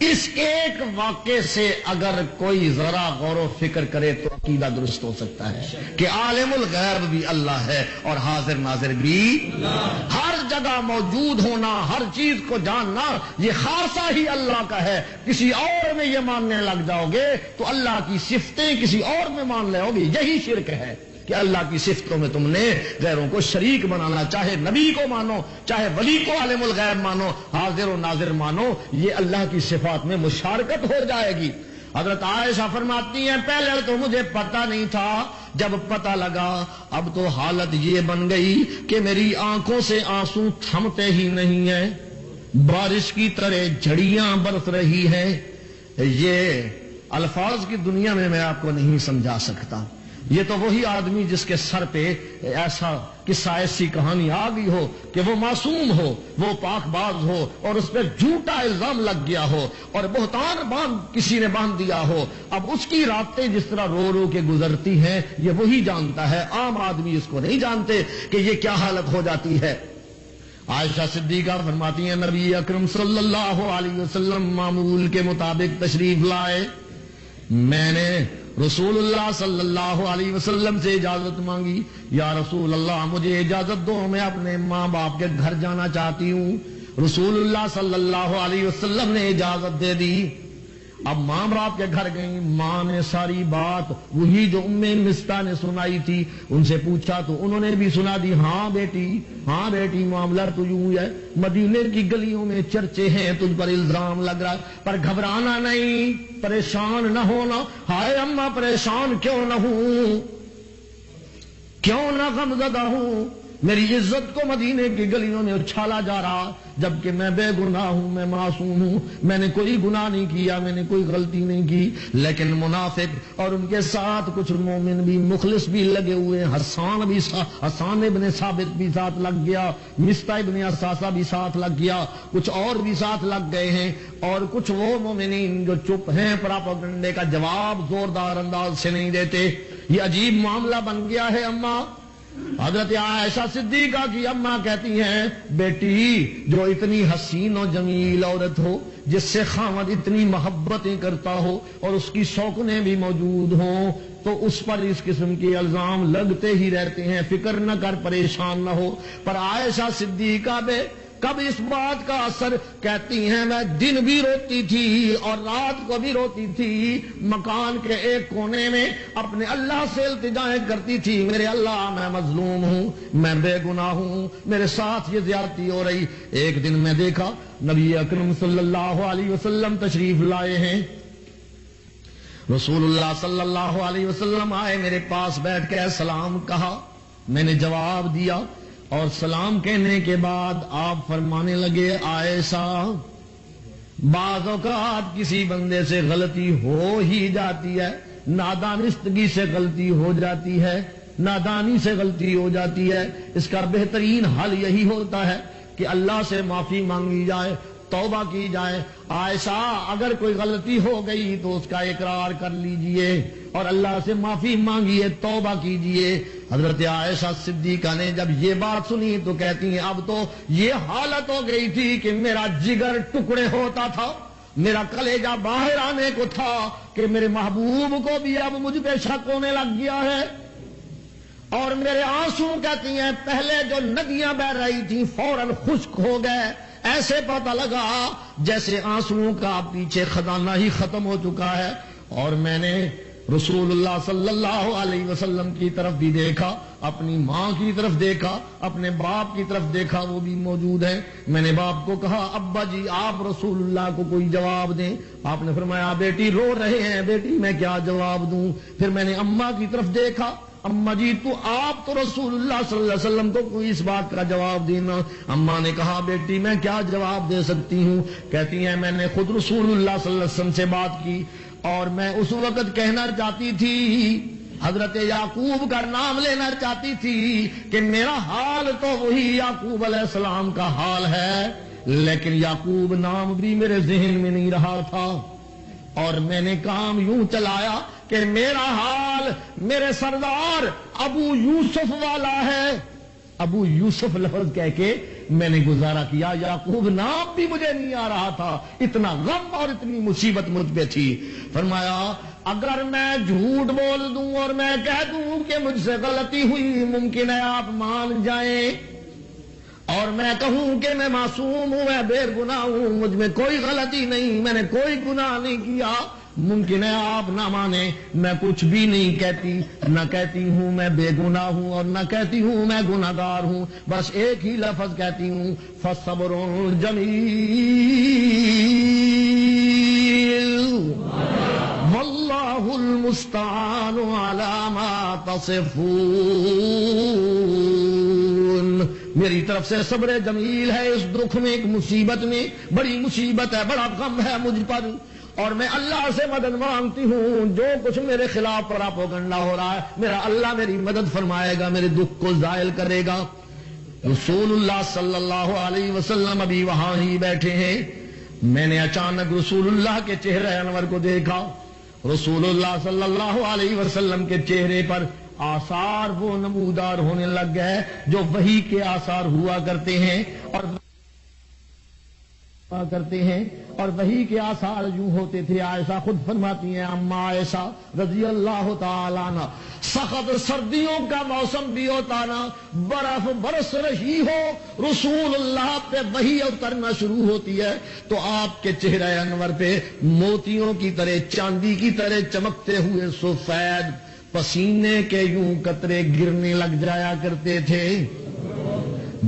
اس ایک واقعے سے اگر کوئی ذرا غور و فکر کرے تو عقیدہ درست ہو سکتا ہے کہ عالم الغیب بھی اللہ ہے اور حاضر ناظر بھی اللہ۔ ہر جگہ موجود ہونا، ہر چیز کو جاننا، یہ خاصہ ہی اللہ کا ہے۔ کسی اور میں یہ ماننے لگ جاؤ گے تو اللہ کی صفتیں کسی اور میں مان لے ہوگی، یہی شرک ہے کہ اللہ کی صفتوں میں تم نے غیروں کو شریک بنانا، چاہے نبی کو مانو، چاہے ولی کو عالم الغیب مانو، حاضر و ناظر مانو، یہ اللہ کی صفات میں مشارکت ہو جائے گی۔ حضرت عائشہ فرماتی ہیں پہلے تو مجھے پتہ نہیں تھا، جب پتہ لگا اب تو حالت یہ بن گئی کہ میری آنکھوں سے آنسو تھمتے ہی نہیں ہیں، بارش کی طرح جھڑیاں برس رہی ہیں۔ یہ الفاظ کی دنیا میں آپ کو نہیں سمجھا سکتا۔ یہ تو وہی آدمی جس کے سر پہ ایسا قصہ، ایسی کہانی آ گئی ہو کہ وہ معصوم ہو، وہ پاک باز ہو اور اس پہ جھوٹا الزام لگ گیا ہو اور بہتان کسی نے باندھ دیا ہو، اب اس کی راتیں جس طرح رو رو کے گزرتی ہیں یہ وہی جانتا ہے، عام آدمی اس کو نہیں جانتے کہ یہ کیا حالت ہو جاتی ہے۔ عائشہ صدیقہ فرماتی ہیں نبی اکرم صلی اللہ علیہ وسلم معمول کے مطابق تشریف لائے، میں نے رسول اللہ صلی اللہ علیہ وسلم سے اجازت مانگی، یا رسول اللہ مجھے اجازت دو، میں اپنے ماں باپ کے گھر جانا چاہتی ہوں۔ رسول اللہ صلی اللہ علیہ وسلم نے اجازت دے دی۔ اب ماں باپ کے گھر گئیں، ماں نے ساری بات وہی جو ام مستہ نے سنائی تھی ان سے پوچھا تو انہوں نے بھی سنا دی۔ ہاں بیٹی معاملہ تو یوں ہے، مدینے کی گلیوں میں چرچے ہیں، تجھ پر الزام لگ رہا، پر گھبرانا نہیں، پریشان نہ ہونا۔ ہائے اماں پریشان کیوں نہ ہوں، کیوں نہ غمزدہ ہوں، میری عزت کو مدینے کی گلیوں میں اچھالا جا رہا، جبکہ میں بے گناہ ہوں، میں معصوم ہوں، میں نے کوئی گناہ نہیں کیا، میں نے کوئی غلطی نہیں کی، لیکن منافق اور ان کے ساتھ کچھ مومن بھی مخلص بھی لگے ہوئے ہیں۔ حسان ابن ثابت بھی ساتھ لگ گیا، مستہ ابن اساسہ بھی ساتھ لگ گیا، کچھ اور بھی ساتھ لگ گئے ہیں، اور کچھ وہ مومنین جو چپ ہیں، پراپیگنڈے کا جواب زوردار انداز سے نہیں دیتے۔ یہ عجیب معاملہ بن گیا ہے۔ اماں حضرت عائشہ صدیقہ کی اماں کہتی ہیں بیٹی جو اتنی حسین و جمیل عورت ہو، جس سے خاوند اتنی محبتیں کرتا ہو اور اس کی شوقیں بھی موجود ہوں، تو اس پر اس قسم کے الزام لگتے ہی رہتے ہیں، فکر نہ کر، پریشان نہ ہو۔ پر عائشہ صدیقہ بے کب اس بات کا اثر، کہتی ہیں میں دن بھی روتی تھی اور رات کو بھی روتی تھی، مکان کے ایک کونے میں اپنے اللہ سے التجائیں کرتی تھی، میرے اللہ میں مظلوم ہوں، میں بے گناہ ہوں، میرے ساتھ یہ زیادتی ہو رہی۔ ایک دن میں دیکھا نبی اکرم صلی اللہ علیہ وسلم تشریف لائے ہیں، رسول اللہ صلی اللہ علیہ وسلم آئے، میرے پاس بیٹھ کے سلام کہا، میں نے جواب دیا، اور سلام کہنے کے بعد آپ فرمانے لگے عائشہ بعض اوقات کسی بندے سے غلطی ہو ہی جاتی ہے، نادانستگی سے غلطی ہو جاتی ہے، نادانی سے غلطی ہو جاتی ہے، اس کا بہترین حل یہی ہوتا ہے کہ اللہ سے معافی مانگی جائے، توبہ کی جائے۔ عائشہ اگر کوئی غلطی ہو گئی تو اس کا اقرار کر لیجئے اور اللہ سے معافی مانگیے، توبہ کیجئے۔ حضرت عائشہ صدیقہ نے جب یہ بات سنی تو کہتی ہیں اب تو یہ حالت ہو گئی تھی کہ میرا جگر ٹکڑے ہوتا تھا، میرا کلیجہ باہر آنے کو تھا کہ میرے محبوب کو بھی اب مجھ پہ شک ہونے لگ گیا ہے، اور میرے آنسو کہتی ہیں پہلے جو ندیاں بہ رہی تھیں فوراً خشک ہو گئے، ایسے پتہ لگا جیسے آنسوؤں کا پیچھے خزانہ ہی ختم ہو چکا ہے۔ اور میں نے رسول اللہ صلی اللہ علیہ وسلم کی طرف بھی دیکھا، اپنی ماں کی طرف دیکھا، اپنے باپ کی طرف دیکھا، وہ بھی موجود ہیں۔ میں نے باپ کو کہا ابا جی آپ رسول اللہ کو کوئی جواب دیں، آپ نے فرمایا بیٹی رو رہے ہیں، بیٹی میں کیا جواب دوں۔ پھر میں نے اماں کی طرف دیکھا، اماں جی آپ تو رسول اللہ صلی اللہ علیہ وسلم کو کوئی اس بات کا جواب دینا۔ اماں نے کہا بیٹی میں کیا جواب دے سکتی ہوں، کہتی ہیں میں نے خود رسول اللہ صلی اللہ علیہ وسلم سے بات کی اور میں اس وقت کہنا چاہتی تھی حضرت یعقوب کا نام لینا چاہتی تھی کہ میرا حال تو وہی یعقوب علیہ السلام کا حال ہے، لیکن یعقوب نام بھی میرے ذہن میں نہیں رہا تھا، اور میں نے کام یوں چلایا کہ میرا حال میرے سردار ابو یوسف والا ہے۔ ابو یوسف لفظ کہہ کے میں نے گزارا کیا، یعقوب نام بھی مجھے نہیں آ رہا تھا، اتنا غم اور اتنی مصیبت مجھ پہ تھی۔ فرمایا اگر میں جھوٹ بول دوں اور میں کہہ دوں کہ مجھ سے غلطی ہوئی، ممکن ہے آپ مان جائیں، اور میں کہوں کہ میں معصوم ہوں، میں بے گناہ ہوں، مجھ میں کوئی غلطی نہیں، میں نے کوئی گناہ نہیں کیا، ممکن ہے آپ نہ مانیں۔ میں کچھ بھی نہیں کہتی، نہ کہتی ہوں میں بے گناہ ہوں اور نہ کہتی ہوں میں گناہ گار ہوں، بس ایک ہی لفظ کہتی ہوں، فصبر جمیل واللہ المستعان علی ما تصفون۔ میری طرف سے صبر جمیل ہے اس دکھ میں، ایک مصیبت میں، بڑی مصیبت ہے، بڑا غم ہے مجھ پر، اور میں اللہ سے مدد مانگتی ہوں۔ جو کچھ میرے خلاف پراپوگنڈا ہو رہا ہے، میرا اللہ میری مدد فرمائے گا، میرے دکھ کو زائل کرے گا۔ رسول اللہ صلی اللہ علیہ وسلم ابھی وہاں ہی بیٹھے ہیں، میں نے اچانک رسول اللہ کے چہرے انور کو دیکھا۔ رسول اللہ صلی اللہ علیہ وسلم کے چہرے پر آثار وہ نمودار ہونے لگ گئے جو وحی کے آثار ہوا کرتے ہیں، اور وحی کے آثار یوں ہوتے تھے۔ عائشہ خود فرماتی ہیں، اما عائشہ رضی اللہ تعالیٰ عنہ، سخت سردیوں کا موسم بھی ہوتا نا، برف برس رہی ہو، رسول اللہ پہ وحی اترنا شروع ہوتی ہے تو آپ کے چہرہ انور پہ موتیوں کی طرح، چاندی کی طرح چمکتے ہوئے سفید پسینے کے یوں قطرے گرنے لگ جایا کرتے تھے۔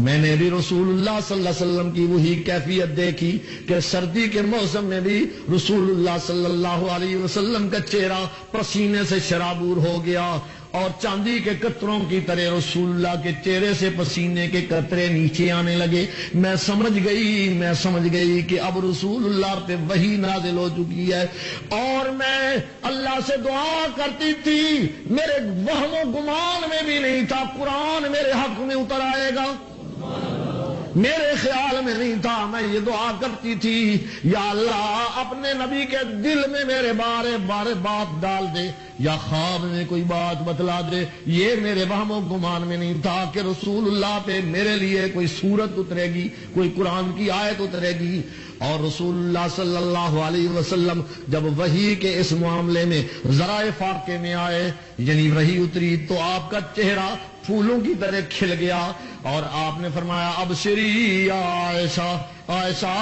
میں نے بھی رسول اللہ صلی اللہ علیہ وسلم کی وہی کیفیت دیکھی کہ سردی کے موسم میں بھی رسول اللہ صلی اللہ علیہ وسلم کا چہرہ پسینے سے شرابور ہو گیا، اور چاندی کے قطروں کی طرح رسول اللہ کے چہرے سے پسینے کے قطرے نیچے آنے لگے۔ میں سمجھ گئی کہ اب رسول اللہ پہ وحی نازل ہو چکی ہے، اور میں اللہ سے دعا کرتی تھی، میرے وہم و گمان میں بھی نہیں تھا قرآن میرے حق میں اتر آئے گا، میرے خیال میں نہیں تھا۔ میں یہ دعا کرتی تھی، یا اللہ اپنے نبی کے دل میں میرے بارے بات ڈال دے، یا خواب میں کوئی بات بتلا دے۔ یہ میرے وہم و گمان میں نہیں تھا کہ رسول اللہ پہ میرے لیے کوئی سورت اترے گی، کوئی قرآن کی آیت اترے گی۔ اور رسول اللہ صلی اللہ علیہ وسلم جب وحی کے اس معاملے میں ذرائع فاقے میں آئے، یعنی وحی اتری، تو آپ کا چہرہ پھولوں کی طرح کھل گیا، اور آپ نے فرمایا، ابشری یا عائشہ، عائشہ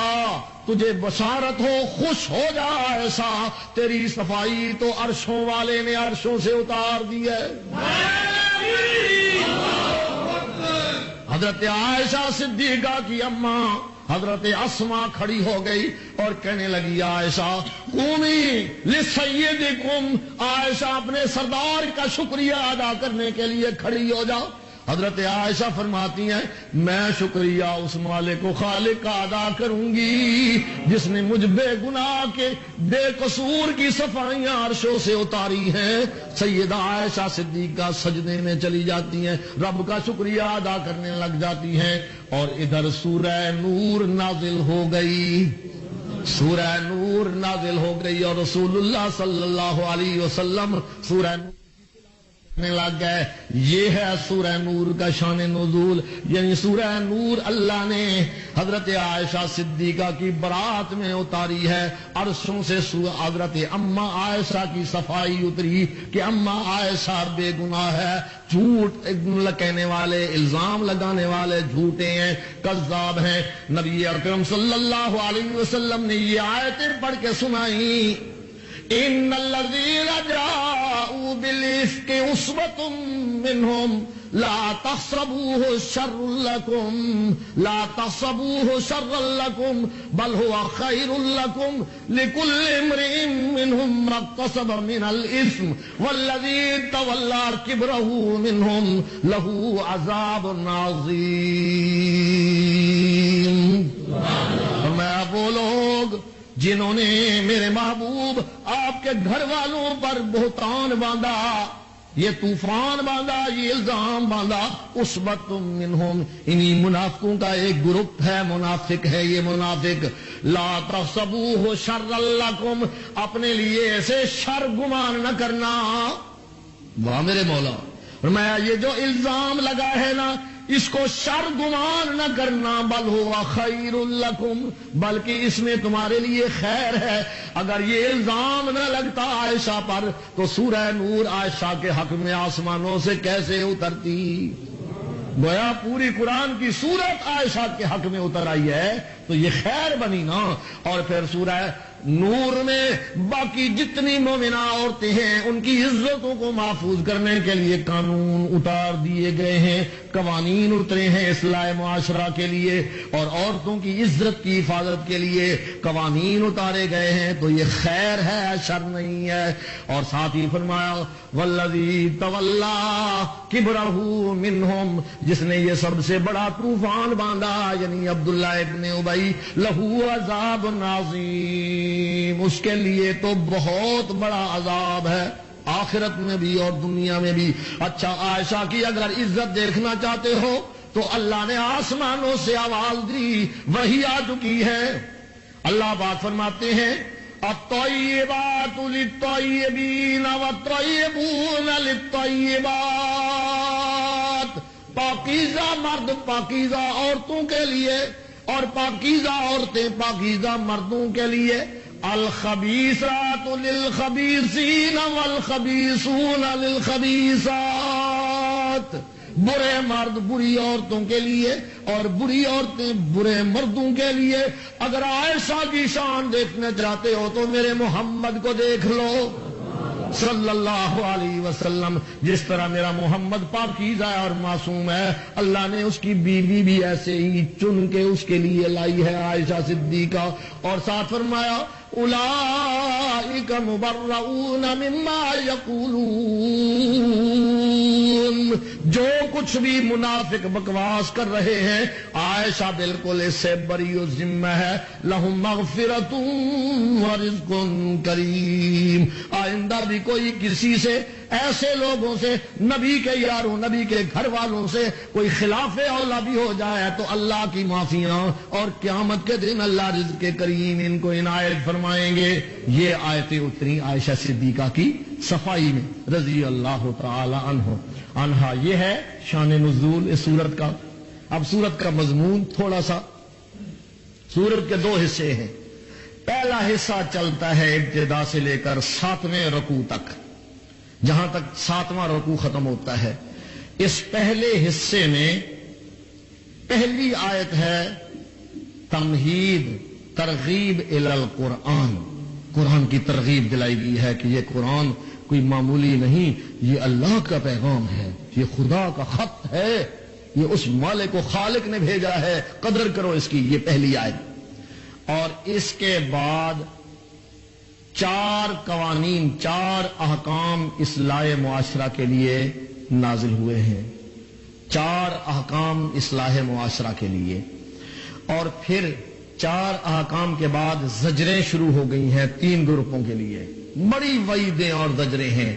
تجھے بشارت ہو، خوش ہو جا عائشہ، تیری صفائی تو عرشوں والے نے عرشوں سے اتار دی ہے۔ حضرت عائشہ صدیقہ کی اماں حضرت اسماء کھڑی ہو گئی اور کہنے لگی، عائشہ قومی لسیدکم، عائشہ اپنے سردار کا شکریہ ادا کرنے کے لیے کھڑی ہو جاؤ۔ حضرت عائشہ فرماتی ہیں، میں شکریہ اس مالک و خالق کا ادا کروں گی جس نے مجھ بے گناہ کے بے قصور کی صفائیاں عرشوں سے اتاری ہیں۔ سیدہ عائشہ صدیقہ سجدے میں چلی جاتی ہیں، رب کا شکریہ ادا کرنے لگ جاتی ہیں، اور ادھر سورہ نور نازل ہو گئی، سورہ نور نازل ہو گئی، اور رسول اللہ صلی اللہ علیہ وسلم سورہ نور لگ گئے۔ یہ ہے سورہ نور کا شان نزول، یعنی سورہ نور اللہ نے حضرت عائشہ صدیقہ کی برات میں اتاری ہے۔ عرشوں سے حضرت اما عائشہ کی صفائی اتری کہ اما عائشہ بے گناہ ہے، جھوٹ کہنے والے، الزام لگانے والے جھوٹے ہیں، کذاب ہیں۔ نبی اکرم صلی اللہ علیہ وسلم نے یہ آیتیں پڑھ کے سنائی، ان الذین جاءوا بالافک عصبۃ منہم لا تحسبوه شرا لكم، لا تحسبوه شرا لكم بل هو خير لكم، لكل امرئ منهم ما اكتسب من الاثم والذي تولى كبره منهم له عذاب عظيم۔ میں وہ لوگ جنہوں نے میرے محبوب آپ کے گھر والوں پر بہتان باندھا، یہ طوفان باندھا، یہ الزام باندھا، عصبۃ منہم، انہی منافقوں کا ایک گروپ ہے، منافق ہے یہ منافق، لا تحسبوہ شرا لکم، اپنے لیے ایسے شر گمان نہ کرنا۔ واہ میرے مولا، فرمایا یہ جو الزام لگا ہے نا اس کو شر گمان نہ کرنا، بل ہوا خیر لکم، بلکہ اس میں تمہارے لیے خیر ہے۔ اگر یہ الزام نہ لگتا عائشہ پر تو سورہ نور عائشہ کے حق میں آسمانوں سے کیسے اترتی؟ گویا پوری قرآن کی سورت عائشہ کے حق میں اتر آئی ہے تو یہ خیر بنی نا۔ اور پھر سورہ نور میں باقی جتنی مومنہ عورتیں ہیں ان کی عزتوں کو محفوظ کرنے کے لیے قانون اتار دیے گئے ہیں، قوانین اترے ہیں اصلاح معاشرہ کے لیے، اور عورتوں کی عزت کی حفاظت کے لیے قوانین اتارے گئے ہیں، تو یہ خیر ہے شر نہیں ہے۔ اور ساتھ ہی فرمایا والذی تولا کبرہ منہم، جس نے یہ سب سے بڑا طوفان باندھا یعنی عبداللہ ابن ابی، لہو عذاب عظیم، اس کے لیے تو بہت بڑا عذاب ہے آخرت میں بھی اور دنیا میں بھی۔ اچھا عائشہ کی اگر عزت دیکھنا چاہتے ہو تو اللہ نے آسمانوں سے آواز دی، وہی آ چکی ہے۔ اللہ پاک فرماتے ہیں الطیبات للطیبین والطیبون للطیبات، پاکیزہ مرد پاکیزہ عورتوں کے لیے اور پاکیزہ عورتیں پاکیزہ مردوں کے لیے، الخبیثات للخبیثین والخبیثون للخبیثات، برے مرد بری عورتوں کے لیے اور بری عورتیں برے مردوں کے لیے۔ اگر عائشہ کی شان دیکھنا چاہتے ہو تو میرے محمد کو دیکھ لو صلی اللہ علیہ وسلم، جس طرح میرا محمد پاکیزہ ہے اور معصوم ہے، اللہ نے اس کی بیوی بھی ایسے ہی چن کے اس کے لیے لائی ہے عائشہ صدیقہ۔ اور ساتھ فرمایا اولئک مبرؤون مما یقولون، جو کچھ بھی منافق بکواس کر رہے ہیں عائشہ بالکل اس سے بری و ذمہ ہے۔ لہم مغفرۃ ورزق کریم، آئندہ بھی کوئی کسی سے ایسے لوگوں سے، نبی کے یاروں نبی کے گھر والوں سے کوئی خلاف اولا بھی ہو جائے تو اللہ کی معافیاں، اور قیامت کے دن اللہ رزق کریم ان کو عنایت فرمائیں گے۔ یہ آیتیں اتری عائشہ صدیقہ کی صفائی میں رضی اللہ تعالی عنہا۔ یہ ہے شان نزول اس سورت کا۔ اب سورت کا مضمون تھوڑا سا، سورت کے دو حصے ہیں۔ پہلا حصہ چلتا ہے ابتدا سے لے کر 7ویں رکوع تک، جہاں تک 7واں رکوع ختم ہوتا ہے۔ اس پہلے حصے میں پہلی آیت ہے تمہید، ترغیب الی القرآن، قرآن کی ترغیب دلائی گئی ہے کہ یہ قرآن کوئی معمولی نہیں، یہ اللہ کا پیغام ہے، یہ خدا کا خط ہے، یہ اس مالک و خالق نے بھیجا ہے، قدر کرو اس کی۔ یہ پہلی آیت۔ اور اس کے بعد 4 قوانین، 4 احکام اصلاح معاشرہ کے لیے نازل ہوئے ہیں، 4 احکام اصلاح معاشرہ کے لیے۔ اور پھر 4 احکام کے بعد زجریں شروع ہو گئی ہیں 3 گروپوں کے لیے، بڑی وعیدیں اور زجریں ہیں،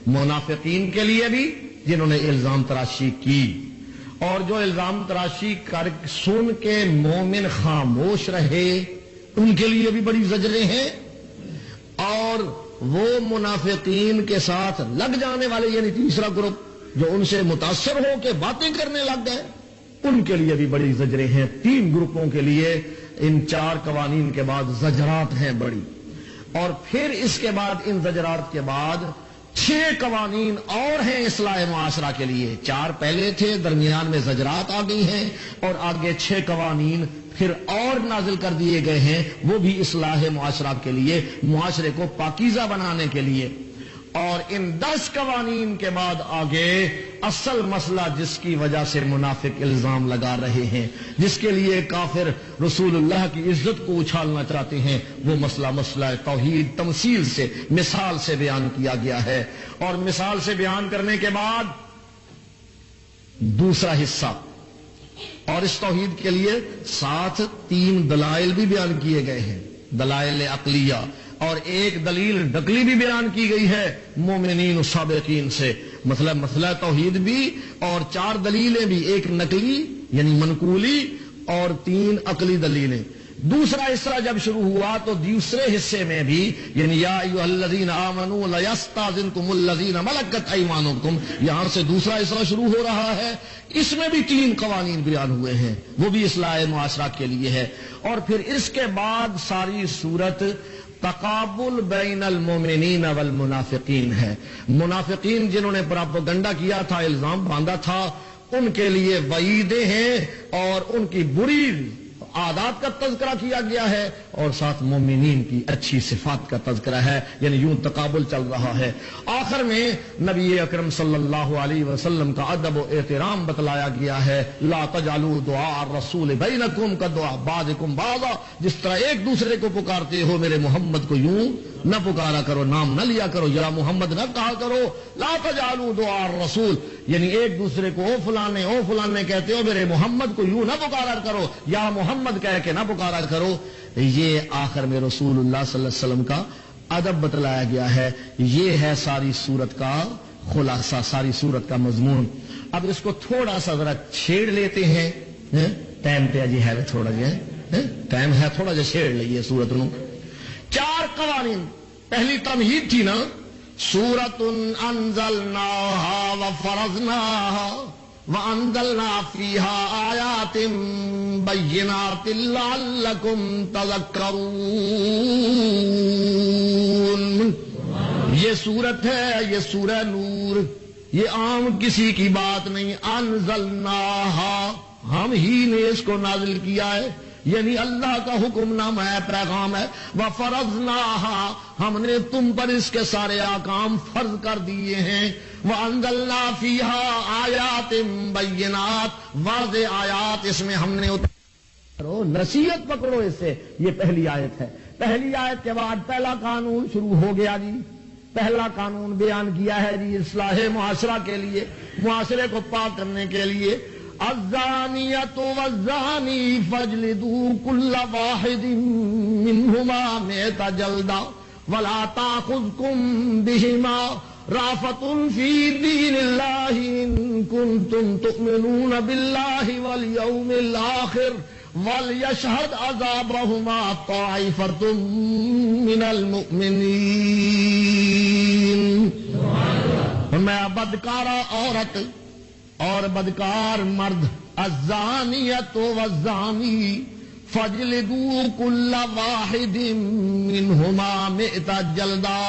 منافقین کے لیے بھی جنہوں نے الزام تراشی کی، اور جو الزام تراشی کر سن کے مومن خاموش رہے ان کے لیے بھی بڑی زجریں ہیں، اور وہ منافقین کے ساتھ لگ جانے والے یعنی تیسرا گروپ جو ان سے متاثر ہو کے باتیں کرنے لگ گئے ان کے لیے بھی بڑی زجریں ہیں۔ 3 گروپوں کے لیے ان 4 قوانین کے بعد زجرات ہیں بڑی۔ اور پھر اس کے بعد ان زجرات کے بعد 6 قوانین اور ہیں اصلاح معاشرہ کے لیے۔ 4 پہلے تھے، درمیان میں زجرات آ گئی ہیں، اور آگے 6 قوانین پھر اور نازل کر دیے گئے ہیں، وہ بھی اصلاح معاشرہ کے لیے، معاشرے کو پاکیزہ بنانے کے لیے۔ اور ان 10 قوانین کے بعد آگے اصل مسئلہ جس کی وجہ سے منافق الزام لگا رہے ہیں، جس کے لیے کافر رسول اللہ کی عزت کو اچھالنا چاہتے ہیں، وہ مسئلہ توحید تمثیل سے، مثال سے بیان کیا گیا ہے۔ اور مثال سے بیان کرنے کے بعد دوسرا حصہ، اور اس توحید کے لیے ساتھ 3 دلائل بھی بیان کیے گئے ہیں، دلائل عقلیہ، اور ایک دلیل نقلی بھی بیان کی گئی ہے مومنین و سابقین سے۔ مسئلہ توحید بھی اور 4 دلیلیں بھی، ایک نقلی یعنی منقولی اور 3 عقلی دلیلیں. دوسرا حصہ جب شروع ہوا تو دوسرے حصے میں بھی یعنی یا ایھا الذین آمنوا لیستاذنکم الذین ملکت ایمانکم، یہاں سے دوسرا حصہ شروع ہو رہا ہے. اس میں بھی 3 قوانین بیان ہوئے ہیں، وہ بھی اصلاح معاشرہ کے لیے ہے. اور پھر اس کے بعد ساری صورت تقابل بین المومنین والمنافقین ہے. منافقین جنہوں نے پراپیگنڈا کیا تھا، الزام باندھا تھا، ان کے لیے وعیدیں ہیں اور ان کی بری عادات کا تذکرہ کیا گیا ہے، اور ساتھ مومنین کی اچھی صفات کا تذکرہ ہے. یعنی یوں تقابل چل رہا ہے. آخر میں نبی اکرم صلی اللہ علیہ وسلم کا ادب و احترام بتلایا گیا ہے. لا تجعلوا دعاء الرسول بینکم کدعاء بعضکم بعضا، جس طرح ایک دوسرے کو پکارتے ہو میرے محمد کو یوں نہ پکارا کرو، نام نہ لیا کرو، یا محمد نہ کہا کرو. لا تجعلوا دعاء الرسول یعنی ایک دوسرے کو او فلانے کہتے ہو، میرے محمد کو یوں نہ پکارا کرو، یا محمد کہہ کے نہ پکارا کرو. یہ آخر میں رسول اللہ صلی اللہ علیہ وسلم کا ادب بتلایا گیا ہے. یہ ہے ساری صورت کا خلاصہ، ساری صورت کا مضمون. اب اس کو تھوڑا سا ذرا چھیڑ لیتے ہیں. ٹائم پہ جی ہے تھوڑا جی ٹائم ہے، تھوڑا جا چھیڑ لئیے صورت نو. 4 قوانین. پہلی تمہید تھی نا، سورۃ انزلناها وفرضناها وَأَنزَلْنَا فِيهَا آيَاتٍ بَيِّنَاتٍ لَعَلَّكُمْ تَذَكَّرُونَ. یہ صورت ہے، یہ سورہ نور، یہ عام کسی کی بات نہیں. انزلناها، ہم ہی نے اس کو نازل کیا ہے، یعنی اللہ کا حکم نامہ ہے، پیغام ہے. وَفَرَضْنَاهَا، ہم نے تم پر اس کے سارے احکام فرض کر دیے ہیں. وَأَنزَلْنَا فِيهَا آيَاتٍ بَيِّنَاتٍ، واضح آیات اس میں ہم نے نصیحت پکڑو اس سے. یہ پہلی آیت ہے. پہلی آیت کے بعد پہلا قانون شروع ہو گیا جی. پہلا قانون بیان کیا ہے جی اصلاح معاشرہ کے لیے، معاشرے کو پاک کرنے کے لیے. الزانیۃ والزانی فاجلدوا کل واحد منہما مئۃ جلدہ ولا تأخذکم بہما رأفۃ فی دین اللہ ان کنتم تؤمنون باللہ والیوم الآخر ولیشہد عذابہما طائفۃ من المؤمنین. میں بدکارہ عورت اور بدکار مرد، الزانیۃ والزانی فاجلدوا کل واحد منہما مئۃ جلدہ.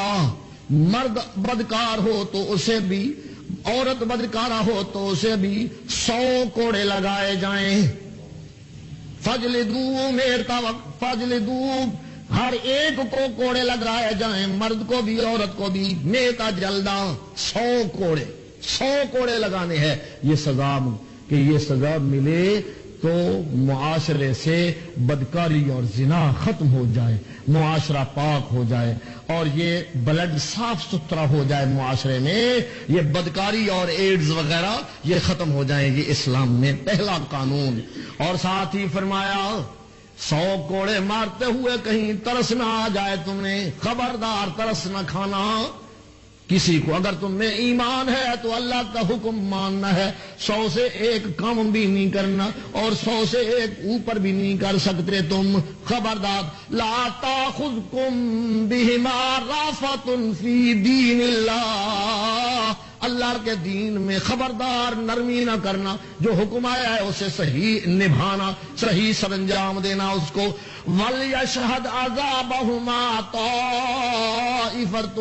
مرد بدکار ہو تو اسے بھی، عورت بدکارہ ہو تو اسے بھی 100 کوڑے لگائے جائیں. فاجلدوا مئۃ، فاجلدوا ہر ایک کو کوڑے لگائے جائیں، مرد کو بھی عورت کو بھی. مئۃ جلدہ 100 کوڑے، 100 کوڑے لگانے ہیں. یہ سزا کہ یہ سزا ملے تو معاشرے سے بدکاری اور زنا ختم ہو جائے، معاشرہ پاک ہو جائے اور یہ بلڈ صاف ستھرا ہو جائے معاشرے میں، یہ بدکاری اور ایڈز وغیرہ یہ ختم ہو جائیں. یہ اسلام میں پہلا قانون. اور ساتھ ہی فرمایا 100 کوڑے مارتے ہوئے کہیں ترس نہ آ جائے تمہیں، خبردار ترس نہ کھانا کسی کو. اگر تم میں ایمان ہے تو اللہ کا حکم ماننا ہے، 100 سے 1 کم بھی نہیں کرنا اور 100 سے 1 اوپر بھی نہیں کر سکتے تم. خبردار. لا تاخذکم بہما رأفۃ فی دین اللہ، اللہ کے دین میں خبردار نرمی نہ کرنا. جو حکم آیا ہے اسے صحیح نبھانا، صحیح سر انجام دینا اس کو. وَلْيَشْهَدْ عَذَابَهُمَا طَائِفَةٌ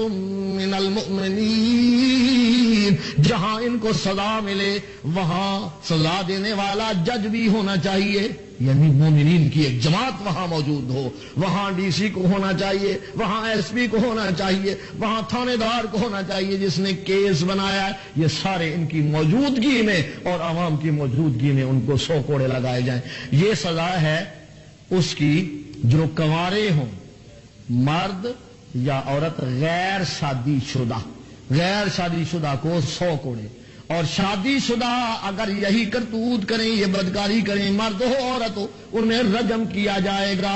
مِّنَ الْمُؤْمِنِينَ. جہاں ان کو سزا ملے وہاں سزا دینے والا جج بھی ہونا چاہیے، یعنی مومنین کی ایک جماعت وہاں موجود ہو. وہاں ڈی سی کو ہونا چاہیے، وہاں ایس پی کو ہونا چاہیے، وہاں تھانے دار کو ہونا چاہیے جس نے کیس بنایا ہے. یہ سارے ان کی موجودگی میں اور عوام کی موجودگی میں ان کو 100 کوڑے لگائے جائیں. یہ سزا ہے اس کی جو کنوارے ہوں، مرد یا عورت غیر شادی شدہ، غیر شادی شدہ کو 100 کوڑے، اور شادی شدہ اگر یہی کرتوت کریں، یہ بدکاری کریں، مرد ہو عورت ہو، انہیں رجم کیا جائے گا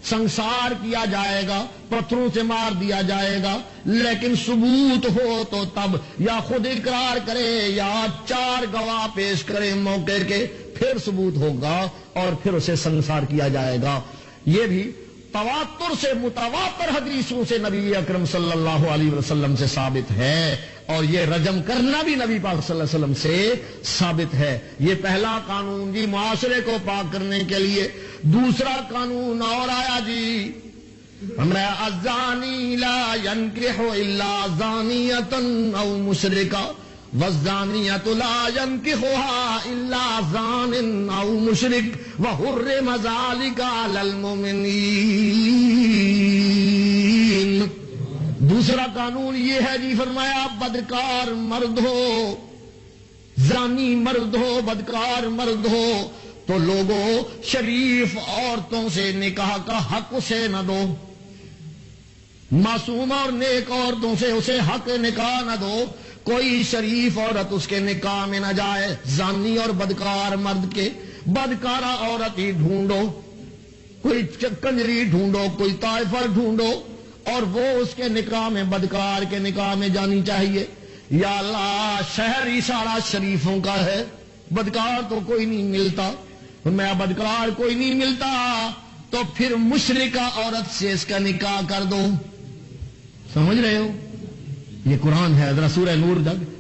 سنسار کیا جائے گا، پتھروں سے مار دیا جائے گا، لیکن ثبوت ہو تو تب یا خود اقرار کرے یا 4 گواہ پیش کرے موقع کے، پھر ثبوت ہوگا اور پھر اسے سنسار کیا جائے گا۔ یہ بھی تواتر سے متواتر حدیثوں سے نبی اکرم صلی اللہ علیہ وسلم سے ثابت ہے، اور یہ رجم کرنا بھی نبی پاک صلی اللہ علیہ وسلم سے ثابت ہے۔ یہ پہلا قانون جی معاشرے کو پاک کرنے کے لیے۔ دوسرا قانون اور آیا جی، الزانی لا ينكح الا زانیۃ او مشرکا والزانیۃ لا ينكحها الا زان او مشرک وحرم ذلك على المؤمنین۔ دوسرا قانون یہ ہے جی، فرمایا بدکار مرد ہو، زانی مرد ہو، بدکار مرد ہو تو لوگوں شریف عورتوں سے نکاح کا حق اسے نہ دو، معصوم اور نیک عورتوں سے اسے حق نکاح نہ دو، کوئی شریف عورت اس کے نکاح میں نہ جائے۔ زانی اور بدکار مرد کے، بدکارہ عورت ہی ڈھونڈو، کوئی کنجری ڈھونڈو، کوئی طائفر ڈھونڈو اور وہ اس کے نکاح میں، بدکار کے نکاح میں جانی چاہیے۔ یا اللہ، شہر ہی سارا شریفوں کا ہے، بدکار تو کوئی نہیں ملتا، میں بدکار کوئی نہیں ملتا تو پھر مشرکہ عورت سے اس کا نکاح کر دو۔ سمجھ رہے ہو؟ یہ قرآن ہے، ذرا سورہ نور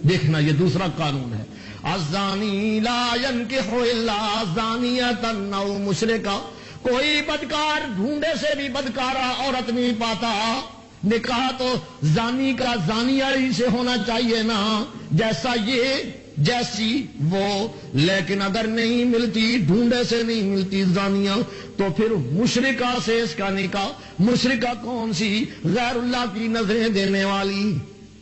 دیکھنا، یہ دوسرا قانون ہے۔ الزانی لا ينكح الا زانیۃ او مشرکہ، کوئی بدکار ڈھونڈے سے بھی بدکارہ عورت نہیں پاتا، نکاح تو زانی کا زانیہ سے ہونا چاہیے نا، جیسا یہ جیسی وہ، لیکن اگر نہیں ملتی، ڈھونڈے سے نہیں ملتی زانیہ، تو پھر مشرکہ سے اس کا نکاح۔ مشرکہ کون سی؟ غیر اللہ کی نظریں دینے والی،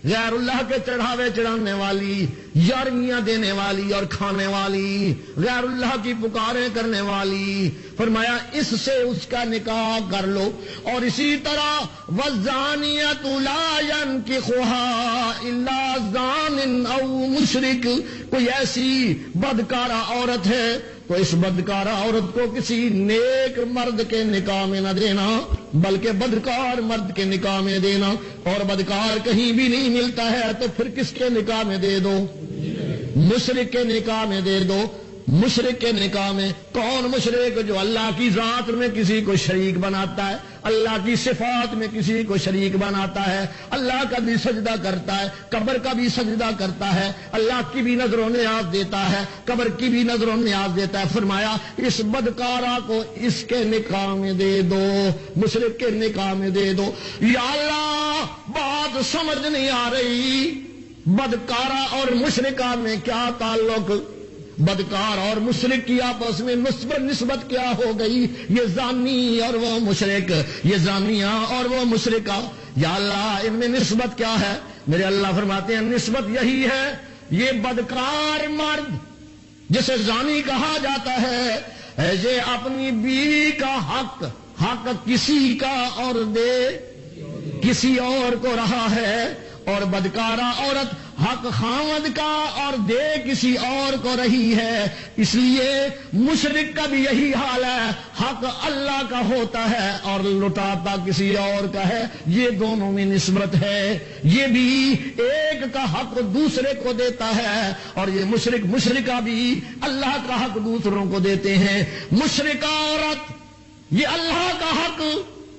غیر اللہ کے چڑھاوے چڑھانے والی، یاریاں دینے والی اور کھانے والی، غیر اللہ کی پکاریں کرنے والی۔ فرمایا اس سے اس کا نکاح کر لو۔ اور اسی طرح والزانیۃ لا ينكحها الا زان او مشرک، کوئی ایسی بدکارہ عورت ہے تو اس بدکارہ عورت کو کسی نیک مرد کے نکاح میں نہ دینا، بلکہ بدکار مرد کے نکاح میں دینا، اور بدکار کہیں بھی نہیں ملتا ہے تو پھر کس کے نکاح میں دے دو؟ مشرک کے نکاح میں دے دو۔ مشرک کے نکاح میں کون مشرک؟ جو اللہ کی ذات میں کسی کو شریک بناتا ہے، اللہ کی صفات میں کسی کو شریک بناتا ہے، اللہ کا بھی سجدہ کرتا ہے، قبر کا بھی سجدہ کرتا ہے، اللہ کی بھی نظر و نیاز دیتا ہے، قبر کی بھی نظر و نیاز دیتا ہے۔ فرمایا اس بدکارہ کو اس کے نکاح میں دے دو، مشرک کے نکاح میں دے دو۔ یا اللہ، بات سمجھ نہیں آ رہی، بدکارہ اور مشرکہ میں کیا تعلق؟ بدکار اور مشرک کی آپس میں نسبت کیا ہو گئی؟ یہ زانی اور وہ مشرک، یہ زانیہ اور وہ مشرکہ، یا اللہ ان میں نسبت کیا ہے؟ میرے اللہ فرماتے ہیں نسبت یہی ہے، یہ بدکار مرد جسے زانی کہا جاتا ہے، یہ اپنی بیوی کا حق کسی کا اور دے کسی اور کو رہا ہے، اور بدکارہ عورت حق خاوند کا اور دے کسی اور کو رہی ہے۔ اس لیے مشرک کا بھی یہی حال ہے، حق اللہ کا ہوتا ہے اور لٹاتا کسی اور کا ہے۔ یہ دونوں میں نسبت ہے، یہ بھی ایک کا حق دوسرے کو دیتا ہے، اور یہ مشرکہ بھی اللہ کا حق دوسروں کو دیتے ہیں۔ مشرکہ عورت یہ اللہ کا حق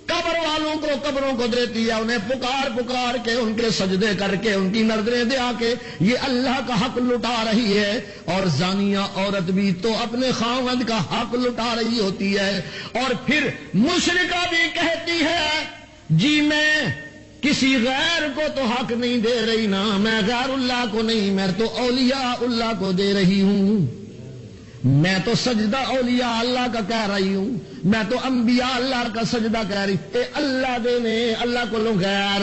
قبر والوں کو، قبروں کو دیتی ہے، انہیں پکار کے، ان کے سجدے کر کے، ان کی نظریں دے آ کے یہ اللہ کا حق لٹا رہی ہے۔ اور زانیہ عورت بھی تو اپنے خاوند کا حق لٹا رہی ہوتی ہے۔ اور پھر مشرکہ بھی کہتی ہے جی میں کسی غیر کو تو حق نہیں دے رہی نا، میں غیر اللہ کو نہیں، میں تو اولیاء اللہ کو دے رہی ہوں، میں تو سجدہ اولیاء اللہ کا کہہ رہی ہوں، میں تو انبیاء اللہ کا سجدہ کہہ رہی، اے اللہ دینے اللہ کو لوگ غیر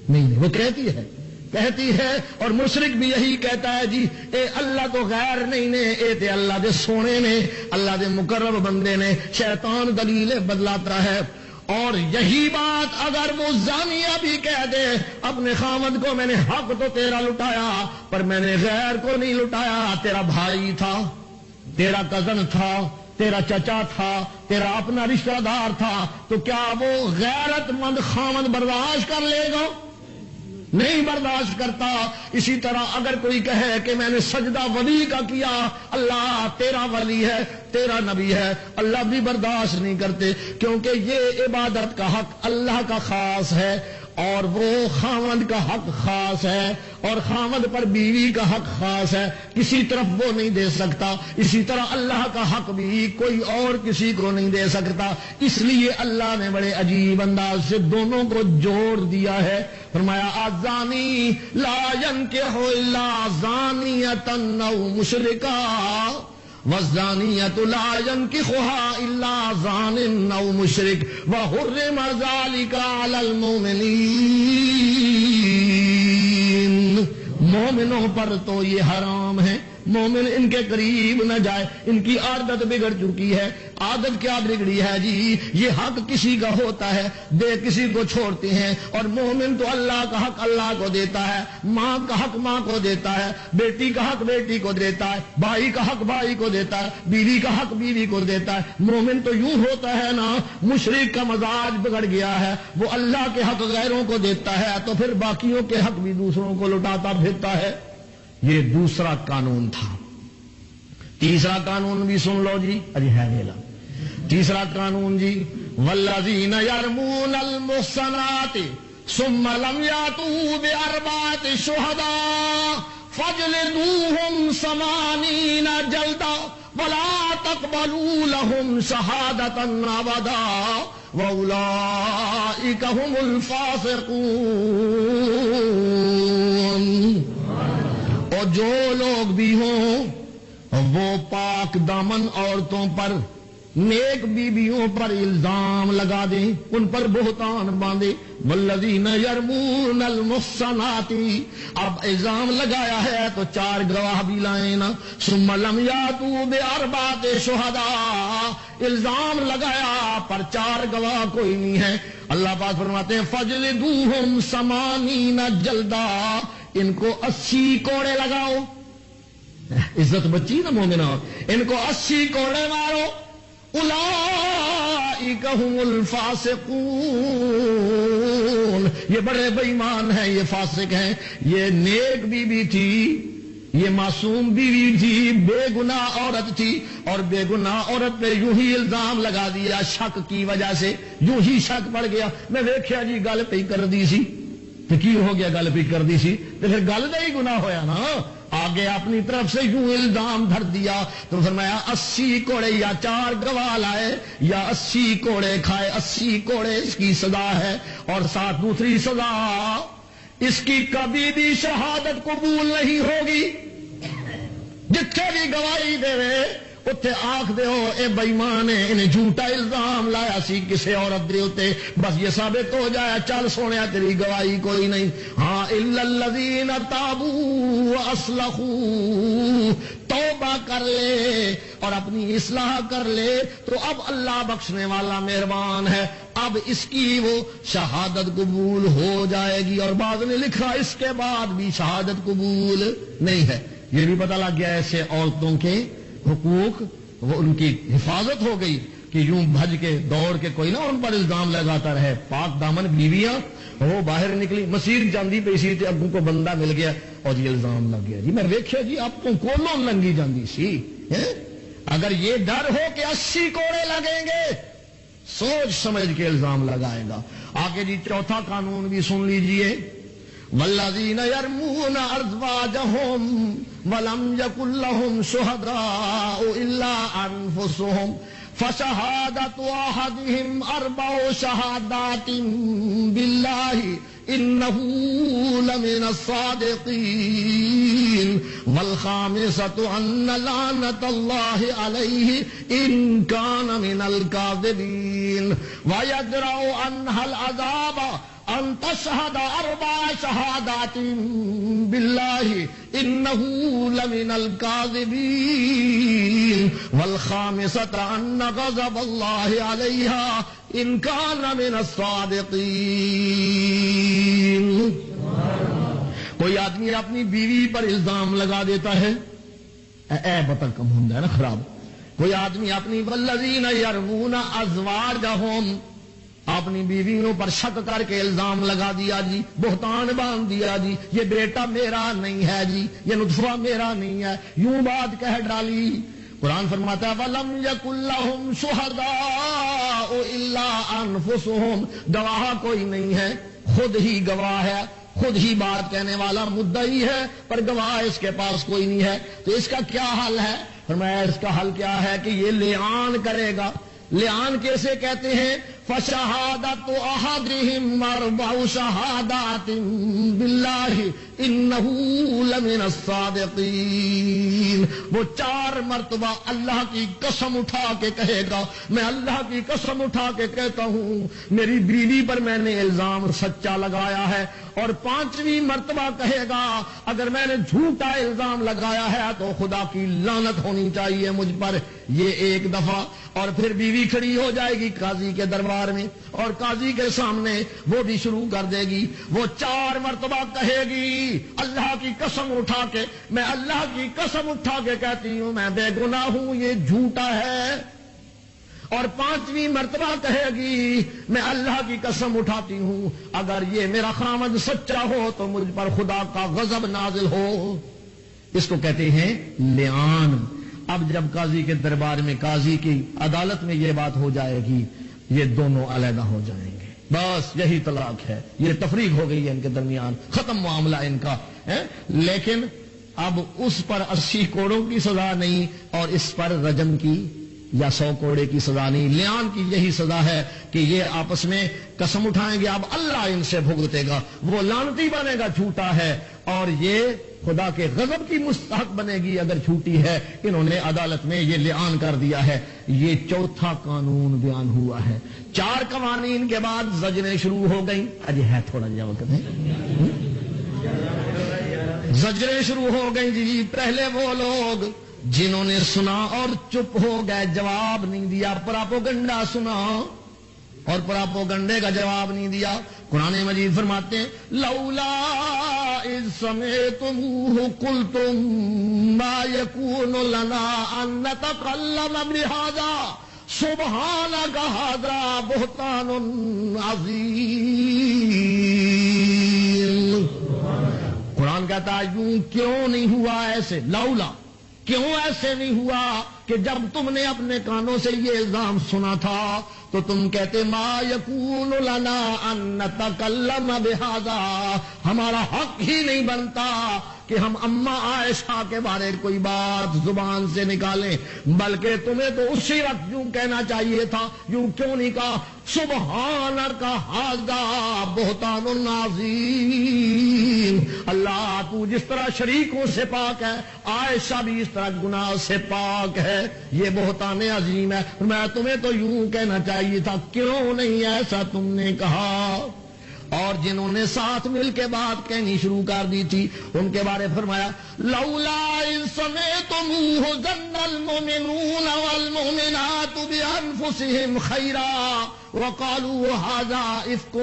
نہیں، وہ کہتی ہے۔ اور مشرک بھی یہی کہتا ہے جی اے اللہ کو غیر نہیں نے، اے تے اللہ دے سونے نے، اللہ دے مقرب بندے نے۔ شیطان دلیلیں بدلاتا ہے۔ اور یہی بات اگر وہ زانیہ بھی کہہ دے اپنے خاوند کو، میں نے حق تو تیرا لٹایا پر میں نے غیر کو نہیں لٹایا، تیرا بھائی تھا، تیرا کزن تھا، تیرا چچا تھا، تیرا اپنا رشتہ دار تھا، تو کیا وہ غیرت مند خامد برداشت کر لے گا؟ نہیں برداشت کرتا۔ اسی طرح اگر کوئی کہے کہ میں نے سجدہ ولی کا کیا، اللہ تیرا ولی ہے، تیرا نبی ہے، اللہ بھی برداشت نہیں کرتے، کیونکہ یہ عبادت کا حق اللہ کا خاص ہے، اور وہ خاوند کا حق خاص ہے، اور خاوند پر بیوی کا حق خاص ہے، کسی طرف وہ نہیں دے سکتا۔ اسی طرح اللہ کا حق بھی کوئی اور کسی کو نہیں دے سکتا، اس لیے اللہ نے بڑے عجیب انداز سے دونوں کو جوڑ دیا ہے۔ فرمایا الزانی لا ينکح الا زانیۃ او مشرکا والزانیۃ لا ينکحها الا زان او مشرک وحرم ذلک علی المؤمنین۔ مومنوں پر تو یہ حرام ہے، مومن ان کے قریب نہ جائے، ان کی عادت بگڑ چکی ہے۔ عادت کیا بگڑی ہے جی؟ یہ حق کسی کا ہوتا ہے، دے کسی کو چھوڑتے ہیں، اور مومن تو اللہ کا حق اللہ کو دیتا ہے، ماں کا حق ماں کو دیتا ہے، بیٹی کا حق بیٹی کو دیتا ہے، بھائی کا حق بھائی کو دیتا ہے، بیوی کا حق بیوی کو دیتا ہے۔ مومن تو یوں ہوتا ہے نا، مشرک کا مزاج بگڑ گیا ہے، وہ اللہ کے حق غیروں کو دیتا ہے تو پھر باقیوں کے حق بھی دوسروں کو لٹاتا پھرتا ہے۔ یہ دوسرا قانون تھا۔ تیسرا قانون بھی سن لو جی، ابھی ہے میلا۔ تیسرا قانون جی، والذین یرمون المحصنات ثم لم یاتوا باربعۃ شہداء فاجلدوہم 80 جلدہ ولا تقبلوا لهم شہادۃ ابدا واولئک هم الفاسقون۔ اور جو لوگ بھی ہوں وہ پاک دامن عورتوں پر، نیک بیویوں پر الزام لگا دیں، ان پر بہتان باندھے۔ والذین یرمون المحصنات، اب الزام لگایا ہے تو 4 گواہ بھی لائیں نا۔ ثم لم یاتوا باربعۃ شہداء، الزام لگایا پر 4 گواہ کوئی نہیں ہے۔ اللہ پاک فرماتے ہیں فجلدوہم 80 جلدہ، ان کو 80 کوڑے لگاؤ۔ عزت بچی نا مومنہ، ان کو 80 کوڑے مارو۔ اولئک هم الفاسقون، یہ بڑے بے ایمان ہیں، یہ فاسق ہیں۔ یہ نیک بیوی تھی، یہ معصوم بیوی تھی، بے گناہ عورت تھی، اور بے گناہ عورت پہ یوں ہی الزام لگا دیا، شک کی وجہ سے یوں ہی شک پڑ گیا۔ میں دیکھیا جی گل پہ کر دی سی، تو کی ہو گیا؟ گل پہ کر دی سی تو پھر گل کا ہی گناہ ہویا نا۔ آگے اپنی طرف سے یوں الزام دھر دیا تو فرمایا 80 کوڑے، یا 4 گواہ لائے یا 80 کوڑے کھائے۔ 80 کوڑے اس کی سزا ہے، اور ساتھ دوسری سزا، اس کی کبھی بھی شہادت قبول نہیں ہوگی۔ جتھے بھی گواہی دے اتنے آخ دے ہو اے بےمان ہے، انہیں جھوٹا الزام لایا سی کسی عورت دے اتنے، بس یہ ثابت ہو جائے چل سونے تیری گواہی کوئی نہیں۔ ہاں الا الذین تابوا واصلحوا، توبہ کر لے اور اپنی اصلاح کر لے تو اب اللہ بخشنے والا مہربان ہے، اب اس کی وہ شہادت قبول ہو جائے گی۔ اور بعض نے لکھا اس کے بعد بھی شہادت قبول نہیں ہے۔ یہ بھی پتہ لگ گیا ایسے عورتوں کے حقوق، وہ ان کی حفاظت ہو گئی کہ یوں بھج کے دوڑ کے کوئی نہ ان پر الزام لگاتا رہے۔ پاک دامن بیویاں وہ باہر نکلی، مسیر جاندی پہ اسی ابو کو بندہ مل گیا اور یہ الزام لگ گیا جی میں دیکھا جی آپ کو کولوں لنگی جاندی سی۔ اگر یہ ڈر ہو کہ 80 کوڑے لگیں گے، سوچ سمجھ کے الزام لگائے گا۔ آگے جی چوتھا قانون بھی سن لیجئے، والذین یرمون ازواجہم ولم یکن لہم شہداء الا انفسہم فشہادۃ احدہم 4 شہادات باللہ انہ لمن الصادقین والخامسۃ ان لعنۃ اللہ علیہ ان کان من الکاذبین ویدرؤ عنہا العذاب ان تشہد 4 شہادات باللہ انہ لمن الکاذبین والخامسۃ ان غضب اللہ علیہا ان کان من الصادقین۔ کوئی آدمی اپنی بیوی پر الزام لگا دیتا ہے، اے بتا کم ہوں نا خراب، کوئی آدمی اپنی والذین یرمون ازواجہم اپنی بیویوں پر شک کر کے الزام لگا دیا جی، بہتان باندھ دیا جی، یہ بیٹا میرا نہیں ہے جی، یہ نطفہ میرا نہیں ہے، یوں بات کہہ ڈالی. قرآن فرماتا ہے وَلَمْ يَكُنْ لَهُمْ شُهَدَاءُ إِلَّا أَنفُسُهُمْ، گواہ کوئی نہیں ہے، خود ہی گواہ ہے، خود ہی بات کہنے والا مدعی ہے، پر گواہ اس کے پاس کوئی نہیں ہے. تو اس کا کیا حل ہے؟ فرمایا اس کا حل کیا ہے کہ یہ لعان کرے گا. لعان کیسے کہتے ہیں؟ فشہادت احدہم اربع شہادات باللہ انہ لمن الصادقین. وہ 4 مرتبہ اللہ کی قسم اٹھا کے کہے گا، میں اللہ کی قسم اٹھا کے کہتا ہوں میری بیوی پر میں نے الزام سچا لگایا ہے، اور 5ویں مرتبہ کہے گا اگر میں نے جھوٹا الزام لگایا ہے تو خدا کی لعنت ہونی چاہیے مجھ پر. یہ ایک دفعہ، اور پھر بیوی کھڑی ہو جائے گی قاضی کے دربار میں، اور قاضی کے سامنے وہ بھی شروع کر دے گی. وہ 4 مرتبہ کہے گی اللہ کی قسم اٹھا کے، میں اللہ کی قسم اٹھا کے کہتی ہوں میں بے گناہ ہوں، یہ جھوٹا ہے. اور 5ویں مرتبہ کہے گی میں اللہ کی قسم اٹھاتی ہوں اگر یہ میرا خامد سچا ہو تو مجھ پر خدا کا غضب نازل ہو. اس کو کہتے ہیں لعان. اب جب قاضی کے دربار میں، قاضی کی عدالت میں یہ بات ہو جائے گی، یہ دونوں علیحدہ ہو جائیں گے، بس یہی طلاق ہے، یہ تفریق ہو گئی ہے ان کے درمیان، ختم معاملہ ان کا. لیکن اب اس پر 80 کوڑوں کی سزا نہیں اور اس پر رجم کی یا 100 کوڑے کی سزا نہیں. لعان کی یہی سزا ہے کہ یہ آپس میں قسم اٹھائیں گے، اب اللہ ان سے بھگتے گا، وہ لعنتی بنے گا جھوٹا ہے، اور یہ خدا کے غضب کی مستحق بنے گی اگر جھوٹی ہے. انہوں نے عدالت میں یہ لعان کر دیا ہے. یہ 4تھا قانون بیان ہوا ہے. 4 قوانین کے بعد زجریں شروع ہو گئیں. اجے ہے تھوڑا جا وقت ہے، زجریں شروع ہو گئیں جی. پہلے وہ لوگ جنہوں نے سنا اور چپ ہو گئے، جواب نہیں دیا، پراپوگنڈا سنا اور پراپوگنڈے کا جواب نہیں دیا. قرآن مجید فرماتے ہیں لولا اذ سمعتموه قلتم ما يكون لنا ان نتكلم بهذا سبحانك هذا بهتان عظیم. قرآن کہتا ہے یوں کیوں نہیں ہوا ایسے، لولا کیوں ایسے نہیں ہوا کہ جب تم نے اپنے کانوں سے یہ الزام سنا تھا تو تم کہتے ما یکون لنا ان نتکلم بہذا، ہمارا حق ہی نہیں بنتا کہ ہم اماں عائشہ کے بارے کوئی بات زبان سے نکالیں، بلکہ تمہیں تو اسی وقت یوں کہنا چاہیے تھا. یوں کیوں نہیں کہا؟ سبحانک ھذا بہتان عظیم. اللہ تو جس طرح شریکوں سے پاک ہے، عائشہ بھی اس طرح گناہ سے پاک ہے، یہ بہتان عظیم ہے. میں تمہیں تو یوں کہنا چاہیے تھا، کیوں نہیں ایسا تم نے کہا؟ اور جنہوں نے ساتھ مل کے بات کہنی شروع کر دی تھی ان کے بارے فرمایا لولا اذ سمعتموه ظن المؤمنون والمؤمنات بانفسهم خيرا وقالوا هذا افك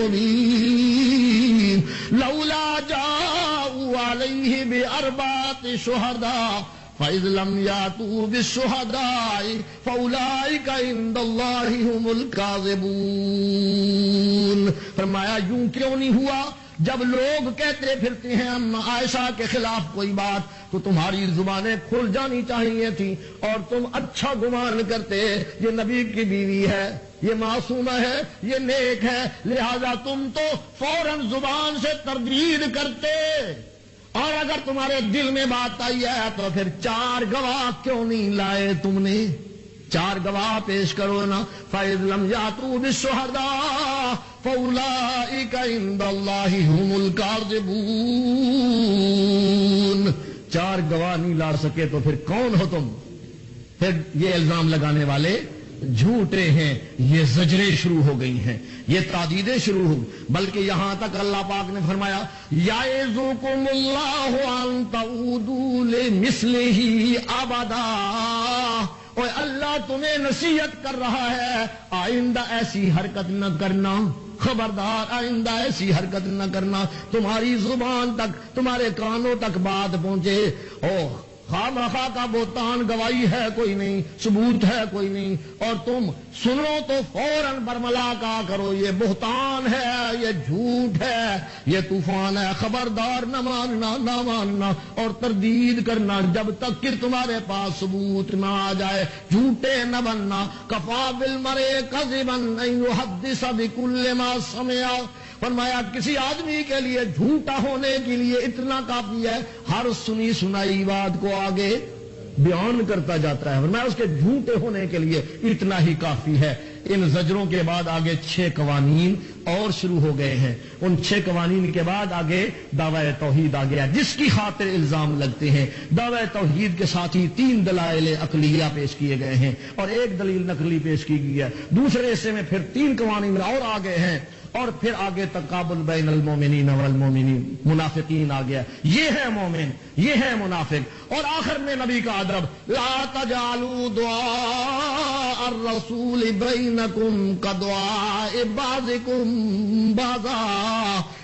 مبين لولا جاءوا عليه باربعه شهداء فَإِذْ لَمْ يَأْتُوا بِالشُّهَدَاءِ فَأُولَئِكَ عِندَ اللَّهِ هُمُ الْكَاذِبُونَ. فرمایا یوں کیوں نہیں ہوا؟ جب لوگ کہتے پھرتے ہیں ہم عائشہ کے خلاف کوئی بات تو تمہاری زبانیں کھل جانی چاہیے تھی اور تم اچھا گمان کرتے یہ نبی کی بیوی ہے، یہ معصومہ ہے، یہ نیک ہے، لہذا تم تو فوراً زبان سے تردید کرتے. اور اگر تمہارے دل میں بات آئی ہے تو پھر 4 گواہ کیوں نہیں لائے تم نے؟ 4 گواہ پیش کرو نا. فَإِذْ لَمْ يَأْتُوا بِالشُّهَدَاءِ فَأُولَئِكَ عِندَ اللَّهِ هُمُ الْكَاذِبُونَ. 4 گواہ نہیں لا سکے تو پھر کون ہو تم؟ پھر یہ الزام لگانے والے جھوٹے ہیں. یہ زجریں شروع ہو گئی ہیں، یہ تادیدیں شروع ہو، بلکہ یہاں تک اللہ پاک نے فرمایا یعظکم اللہ ان تعودوا لمثلہ ابدا. اور اللہ تمہیں نصیحت کر رہا ہے آئندہ ایسی حرکت نہ کرنا، خبردار آئندہ ایسی حرکت نہ کرنا. تمہاری زبان تک، تمہارے کانوں تک بات پہنچے او خامخواہ کا بہتان، گواہی ہے کوئی نہیں، ثبوت ہے کوئی نہیں، اور تم سنو تو فوراً برملا کہا کرو یہ بہتان ہے، یہ جھوٹ ہے، یہ طوفان ہے، خبردار نہ ماننا نہ ماننا اور تردید کرنا جب تک کہ تمہارے پاس ثبوت نہ آ جائے، جھوٹے نہ بننا۔ کفا بالمرء کذبا ان یحدث بکل ما سمع، فرمایا کسی آدمی کے لیے جھوٹا ہونے کے لیے اتنا کافی ہے، ہر سنی سنائی بات کو آگے بیان کرتا جاتا ہے، فرمایا اس کے جھوٹے ہونے کے لیے اتنا ہی کافی ہے۔ ان زجروں کے بعد آگے 6 قوانین اور شروع ہو گئے ہیں۔ ان 6 قوانین کے بعد آگے دعوی توحید آ گیا، جس کی خاطر الزام لگتے ہیں۔ دعوی توحید کے ساتھ ہی 3 دلائل عقلیہ پیش کیے گئے ہیں اور 1 دلیل نقلی پیش کی گئی ہے۔ دوسرے حصے میں پھر 3 قوانین اور آ گئے ہیں، اور پھر آگے تقابل بین المومنین والمومنین، منافقین آ گیا۔ یہ ہے مومن، یہ ہے منافق، اور آخر میں نبی کا ادب لا تجعلوا دعاء الرسول بینکم کدعاء بعضکم بعضا۔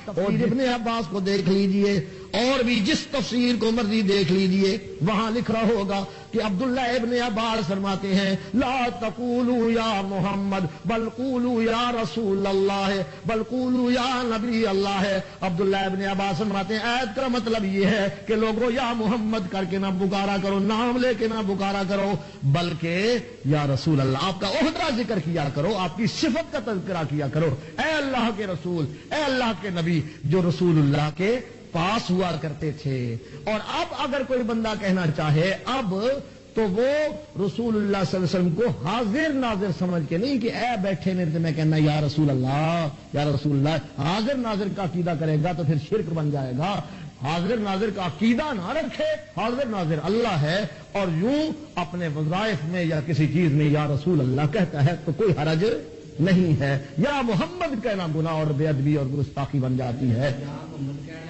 اور ابن عباس کو دیکھ لیجئے، اور بھی جس تفسیر کو مرضی دیکھ لیجئے، وہاں لکھ رہا ہوگا کہ عبداللہ ابن عباس فرماتے ہیں لا تقولوا یا محمد بل قولوا یا رسول اللہ بل قولوا یا نبی اللہ۔ عبداللہ ابن عباس فرماتے ہیں آیت کا مطلب یہ ہے کہ لوگوں یا محمد کر کے نہ پکارا کرو، نام لے کے نہ پکارا کرو، بلکہ یا رسول اللہ، آپ کا عہدہ ذکر کیا کرو، آپ کی صفت کا تذکرہ کیا کرو، اے اللہ کے رسول، اے اللہ کے نبی جو رسول اللہ کے پاس ہوا کرتے تھے۔ اور اب اگر کوئی بندہ کہنا چاہے اب تو وہ رسول اللہ صلی اللہ علیہ وسلم کو حاضر ناظر سمجھ کے نہیں کہ اے بیٹھے میرے سے میں کہنا یا رسول اللہ یا رسول اللہ، حاضر ناظر کا عقیدہ کرے گا تو پھر شرک بن جائے گا۔ حاضر ناظر کا عقیدہ نہ رکھے، حاضر ناظر اللہ ہے، اور یوں اپنے وظائف میں یا کسی چیز میں یا رسول اللہ کہتا ہے تو کوئی حرج نہیں ہے۔ یا محمد کہنا گناہ اور بے ادبی اور گستاخی بن جاتی ہے۔ یا محمد کہنا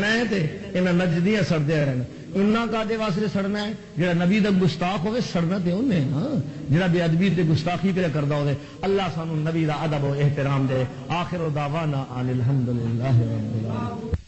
ہے تے انہاں نجدیاں سڑدیاں رہنا، انہاں کادے واسطے سڑنا ہے؟ جڑا نبی دا گستاخ ہوئے سڑنا تے انہیں، ہاں جڑا بے ادبی تے گستاخی پہ کردا ہوئے۔ اللہ سانو نبی دا ادب و احترام دے۔ آخر دعوانا ان الحمدللہ رب العالمین۔